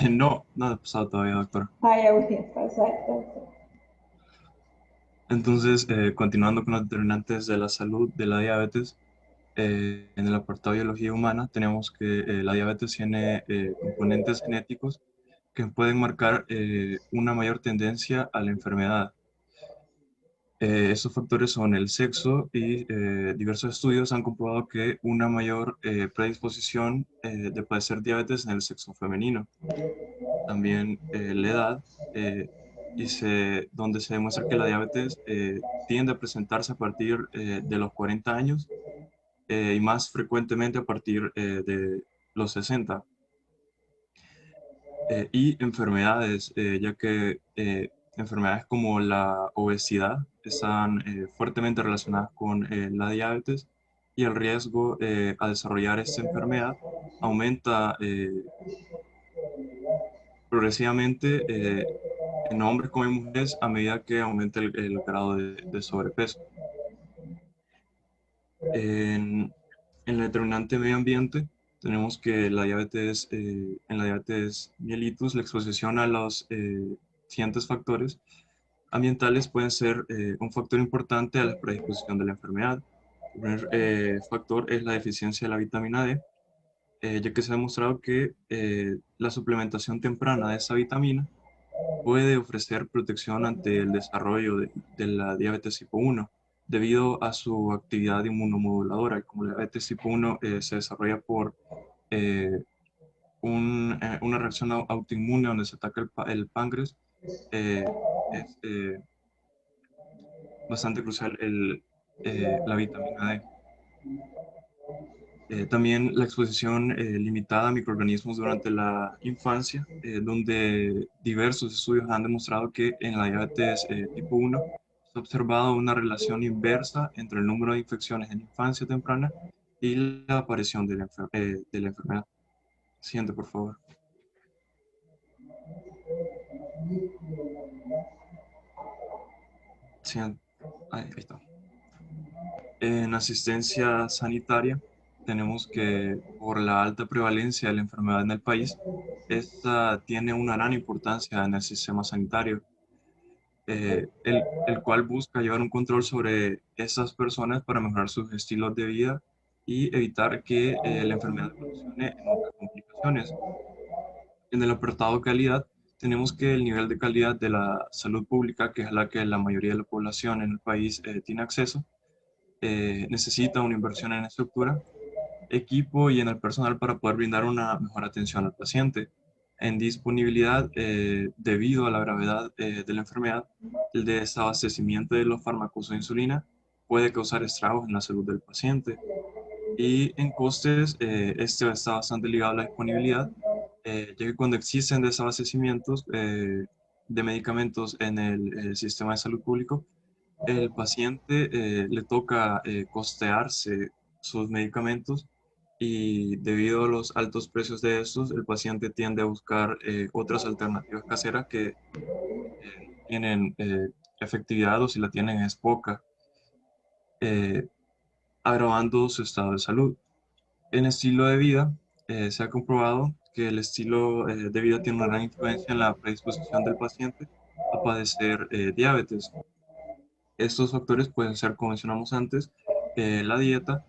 No, no ha pasado todavía, doctor. Vaya, William, pasa entonces. Entonces, continuando con los determinantes de la salud de la diabetes, en el apartado de biología humana tenemos que la diabetes tiene componentes genéticos que pueden marcar una mayor tendencia a la enfermedad. Estos factores son el sexo y diversos estudios han comprobado que una mayor predisposición de padecer diabetes en el sexo femenino. También la edad, donde se demuestra que la diabetes tiende a presentarse a partir de los 40 años y más frecuentemente a partir de los 60. Y enfermedades, ya que enfermedades como la obesidad están fuertemente relacionadas con la diabetes y el riesgo a desarrollar esta enfermedad aumenta progresivamente en hombres como en mujeres a medida que aumenta el grado de sobrepeso. En el determinante medio ambiente, tenemos que la diabetes, en la diabetes mellitus, la exposición a los siguientes factores ambientales pueden ser un factor importante a la predisposición de la enfermedad. El primer factor es la deficiencia de la vitamina D, ya que se ha demostrado que la suplementación temprana de esa vitamina puede ofrecer protección ante el desarrollo de la diabetes tipo 1 debido a su actividad inmunomoduladora. Como la diabetes tipo 1 se desarrolla por una reacción autoinmune donde se ataca el páncreas, es bastante crucial la vitamina D. También la exposición limitada a microorganismos durante la infancia, donde diversos estudios han demostrado que en la diabetes tipo 1 se ha observado una relación inversa entre el número de infecciones en infancia temprana y la aparición de la enfermedad. Siguiente, por favor. Siguiente. Ahí está. En asistencia sanitaria, tenemos que por la alta prevalencia de la enfermedad en el país, esta tiene una gran importancia en el sistema sanitario, el cual busca llevar un control sobre esas personas para mejorar sus estilos de vida y evitar que la enfermedad evolucione en otras complicaciones. En el apartado calidad, tenemos que el nivel de calidad de la salud pública, que es la que la mayoría de la población en el país tiene acceso, necesita una inversión en estructura, equipo y en el personal para poder brindar una mejor atención al paciente. En disponibilidad, debido a la gravedad de la enfermedad, el desabastecimiento de los fármacos o insulina puede causar estragos en la salud del paciente. Y en costes, este está bastante ligado a la disponibilidad, ya que cuando existen desabastecimientos de medicamentos en el sistema de salud público, el paciente le toca costearse sus medicamentos y debido a los altos precios de estos, el paciente tiende a buscar otras alternativas caseras que tienen efectividad o si la tienen es poca, agravando su estado de salud. En estilo de vida, se ha comprobado que el estilo de vida tiene una gran influencia en la predisposición del paciente a padecer diabetes. Estos factores pueden ser, como mencionamos antes, la dieta,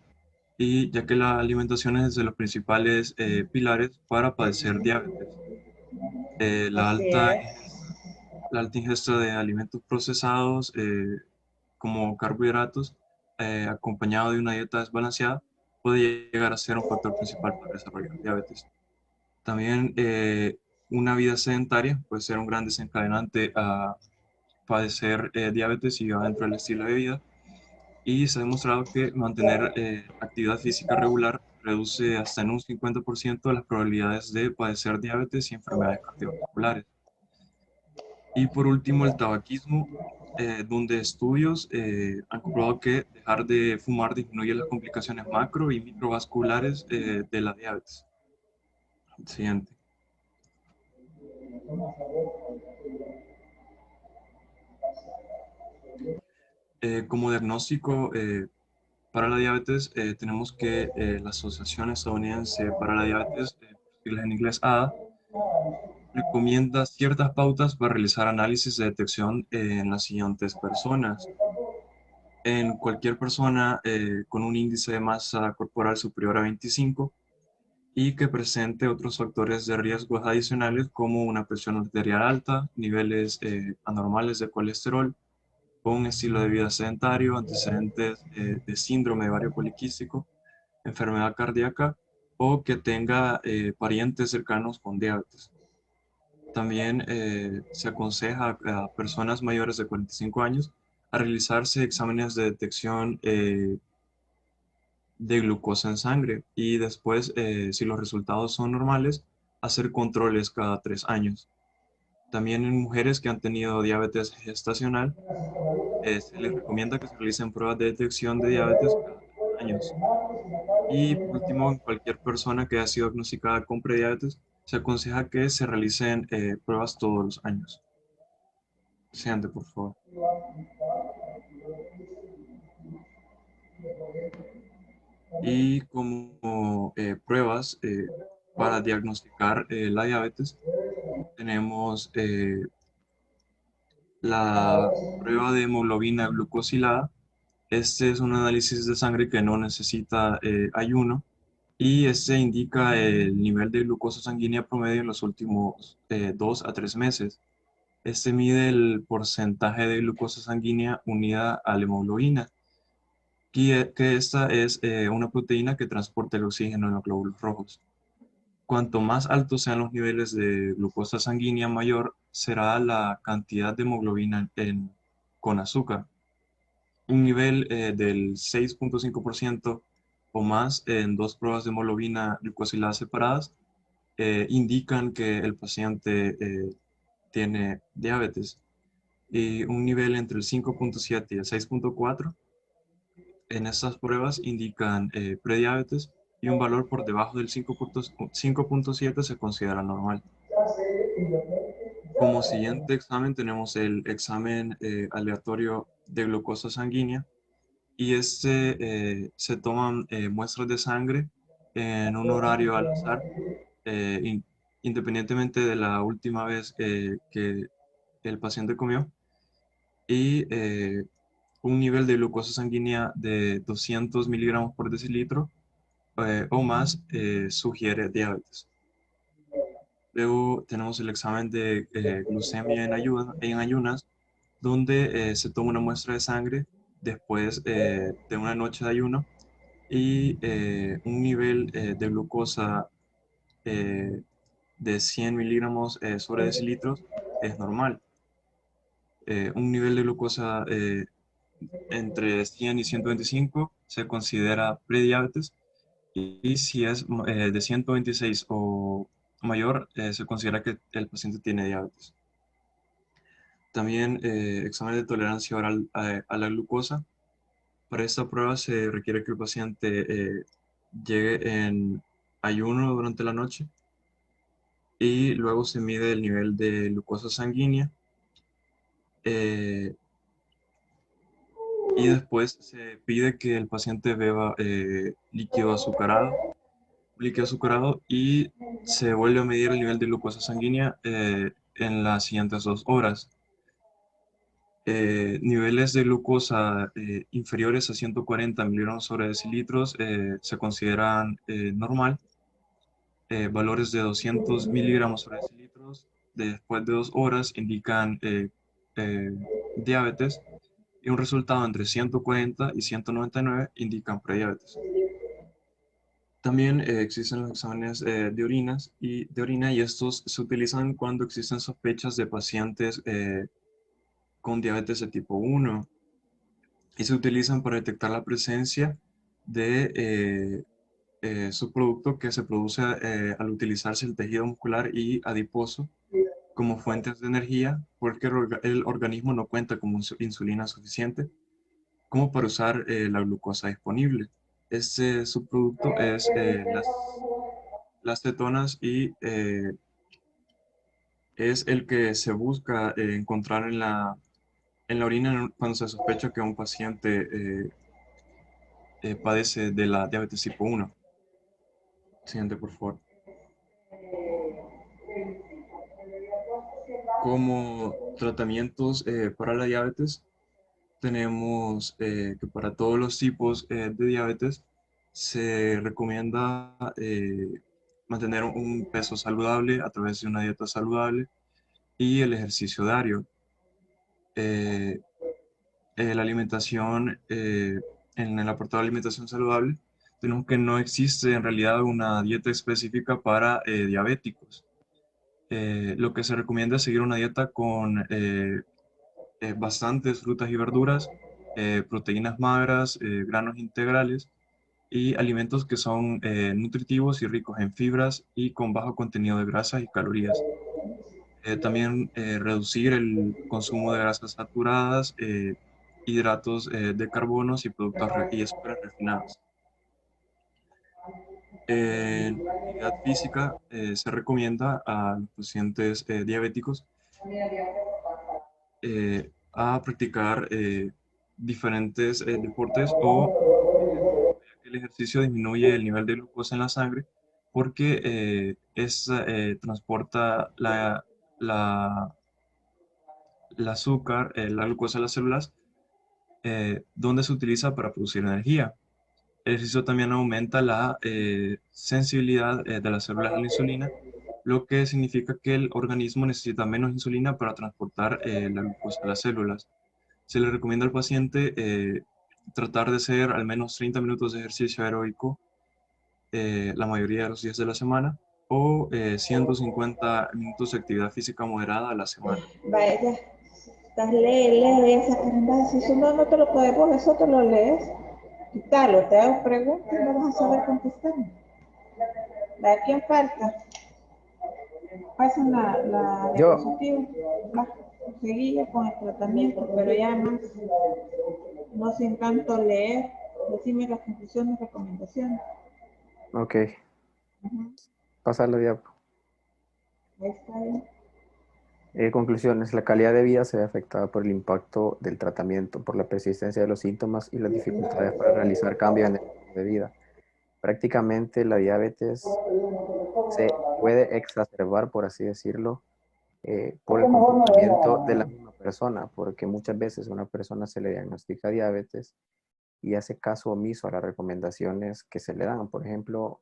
y ya que la alimentación es de los principales pilares para padecer diabetes. La Así alta es. ingesta de alimentos procesados como carbohidratos, acompañado de una dieta desbalanceada, puede llegar a ser un factor principal para desarrollar diabetes. También una vida sedentaria puede ser un gran desencadenante a padecer diabetes y va dentro del estilo de vida. Y se ha demostrado que mantener actividad física regular reduce hasta en un 50% las probabilidades de padecer diabetes y enfermedades cardiovasculares. Y por último, el tabaquismo, donde estudios han comprobado que dejar de fumar disminuye las complicaciones macro y microvasculares de la diabetes. Siguiente. Como diagnóstico para la diabetes, tenemos que la Asociación Estadounidense para la Diabetes, en inglés ADA, recomienda ciertas pautas para realizar análisis de detección en las siguientes personas. En cualquier persona con un índice de masa corporal superior a 25 y que presente otros factores de riesgo adicionales como una presión arterial alta, niveles anormales de colesterol, un estilo de vida sedentario, antecedentes de síndrome de ovario poliquístico, enfermedad cardíaca o que tenga parientes cercanos con diabetes. También se aconseja a personas mayores de 45 años a realizarse exámenes de detección de glucosa en sangre y después, si los resultados son normales, hacer controles cada 3 años. También en mujeres que han tenido diabetes gestacional, se les recomienda que se realicen pruebas de detección de diabetes cada 3 años. Y por último, en cualquier persona que haya sido diagnosticada con prediabetes, se aconseja que se realicen pruebas todos los años. Siguiente, por favor. Y como pruebas para diagnosticar la diabetes, tenemos la prueba de hemoglobina glucosilada. Este es un análisis de sangre que no necesita ayuno y este indica el nivel de glucosa sanguínea promedio en los últimos 2 a 3 meses. Este mide el porcentaje de glucosa sanguínea unida a la hemoglobina, que esta es una proteína que transporta el oxígeno en los glóbulos rojos. Cuanto más altos sean los niveles de glucosa sanguínea, mayor será la cantidad de hemoglobina con azúcar. Un nivel del 6.5% o más en 2 pruebas de hemoglobina glucosilada separadas indican que el paciente tiene diabetes. Y un nivel entre el 5.7 y el 6.4 en estas pruebas indican prediabetes y un valor por debajo del 5.7 se considera normal. Como siguiente examen tenemos el examen aleatorio de glucosa sanguínea y se toman muestras de sangre en un horario al azar, independientemente de la última vez que el paciente comió, y un nivel de glucosa sanguínea de 200 miligramos por decilitro o más sugiere diabetes. Luego tenemos el examen de glucemia en ayunas, donde se toma una muestra de sangre después de una noche de ayuno y un nivel de glucosa de 100 miligramos sobre decilitros es normal. Un nivel de glucosa entre 100 y 125 se considera prediabetes y si es de 126 o mayor se considera que el paciente tiene diabetes. También examen de tolerancia oral a la glucosa. Para esta prueba se requiere que el paciente llegue en ayuno durante la noche y luego se mide el nivel de glucosa sanguínea y después se pide que el paciente beba líquido azucarado y se vuelve a medir el nivel de glucosa sanguínea en las siguientes 2 horas. Niveles de glucosa inferiores a 140 miligramos sobre decilitros se consideran normal. Valores de 200 miligramos sobre decilitros después de 2 horas indican diabetes y un resultado entre 140 y 199 indican prediabetes. También existen los exámenes de orina y estos se utilizan cuando existen sospechas de pacientes con diabetes de tipo 1 y se utilizan para detectar la presencia de subproducto que se produce al utilizarse el tejido muscular y adiposo como fuentes de energía porque el organismo no cuenta con insulina suficiente como para usar la glucosa disponible. Este subproducto es las cetonas y es el que se busca encontrar en la orina cuando se sospecha que un paciente padece de la diabetes tipo 1. Siguiente, por favor. Como tratamientos para la diabetes, tenemos que para todos los tipos de diabetes se recomienda mantener un peso saludable a través de una dieta saludable y el ejercicio diario. Eh, la alimentación, en el apartado de alimentación saludable, tenemos que no existe en realidad una dieta específica para diabéticos. Lo que se recomienda es seguir una dieta con bastantes frutas y verduras, proteínas magras, granos integrales y alimentos que son nutritivos y ricos en fibras y con bajo contenido de grasas y calorías. También reducir el consumo de grasas saturadas, hidratos de carbonos y productos y azúcares refinados. En actividad física se recomienda a los pacientes diabéticos a practicar diferentes deportes el ejercicio disminuye el nivel de glucosa en la sangre porque transporta el azúcar, la glucosa a las células, donde se utiliza para producir energía. El ejercicio también aumenta la sensibilidad de las células a la insulina, lo que significa que el organismo necesita menos insulina para transportar la glucosa a las células. Se le recomienda al paciente tratar de hacer al menos 30 minutos de ejercicio aeróbico la mayoría de los días de la semana o 150 minutos de actividad física moderada a la semana. Vaya, estás lee esa caramba. Si eso no te lo podemos, eso te lo lees. Quítalo, te hago preguntas y no vas a saber contestarme. ¿De quién falta? Pasan la diapositiva. Va, seguir con el tratamiento, pero ya más, no sin tanto leer. Decime las conclusiones y recomendaciones. Ok. Pasar la diapo. Ahí está bien. Conclusiones. La calidad de vida se ve afectada por el impacto del tratamiento, por la persistencia de los síntomas y las dificultades para realizar cambios en el estilo de vida. Prácticamente la diabetes se puede exacerbar, por así decirlo, por el comportamiento de la misma persona, porque muchas veces a una persona se le diagnostica diabetes y hace caso omiso a las recomendaciones que se le dan. Por ejemplo,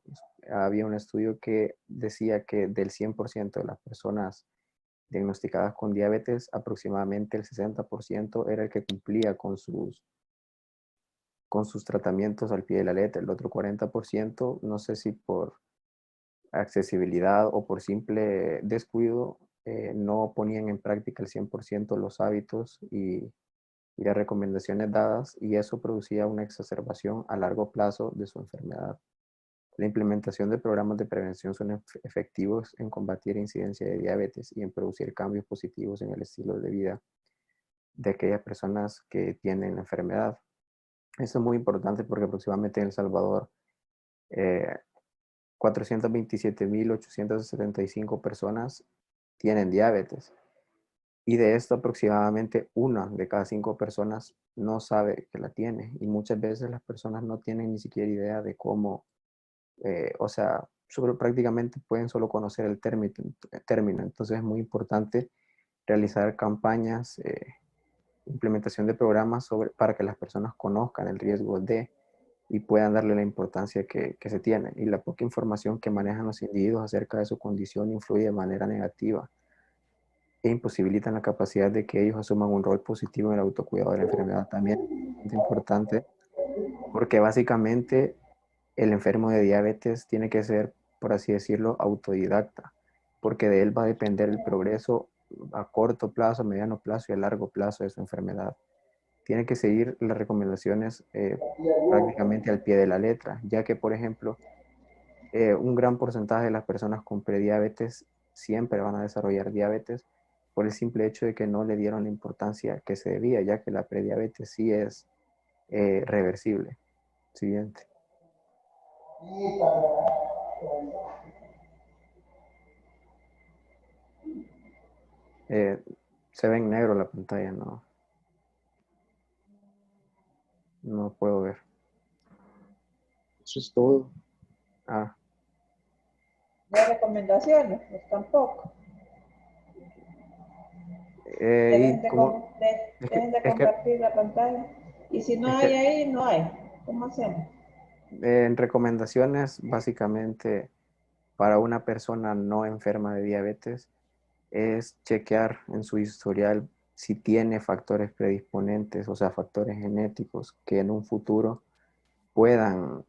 había un estudio que decía que del 100% de las personas diagnosticadas con diabetes, aproximadamente el 60% era el que cumplía con sus tratamientos al pie de la letra. El otro 40%, no sé si por accesibilidad o por simple descuido, no ponían en práctica el 100% los hábitos y las recomendaciones dadas, y eso producía una exacerbación a largo plazo de su enfermedad. La implementación de programas de prevención son efectivos en combatir incidencia de diabetes y en producir cambios positivos en el estilo de vida de aquellas personas que tienen la enfermedad. Esto es muy importante porque aproximadamente en El Salvador 427.875 personas tienen diabetes. Y de esto aproximadamente 1 de cada 5 personas no sabe que la tiene. Y muchas veces las personas no tienen ni siquiera idea de cómo, prácticamente pueden solo conocer el término. Entonces es muy importante realizar campañas, implementación de programas para que las personas conozcan el riesgo y puedan darle la importancia que se tiene. Y la poca información que manejan los individuos acerca de su condición influye de manera negativa e imposibilitan la capacidad de que ellos asuman un rol positivo en el autocuidado de la enfermedad. También es importante porque básicamente el enfermo de diabetes tiene que ser, por así decirlo, autodidacta, porque de él va a depender el progreso a corto plazo, a mediano plazo y a largo plazo de su enfermedad. Tiene que seguir las recomendaciones prácticamente al pie de la letra, ya que, por ejemplo, un gran porcentaje de las personas con prediabetes siempre van a desarrollar diabetes por el simple hecho de que no le dieron la importancia que se debía, ya que la prediabetes sí es reversible. Siguiente. Se ve en negro la pantalla, no puedo ver. Eso es todo. ¿No hay recomendaciones? Pues tampoco. Dejen de, como, dejen de es que compartir la pantalla. Y si no es hay que ahí, no hay. ¿Cómo hacemos? en recomendaciones, básicamente, para una persona no enferma de diabetes, es chequear en su historial si tiene factores predisponentes, o sea, factores genéticos que en un futuro puedan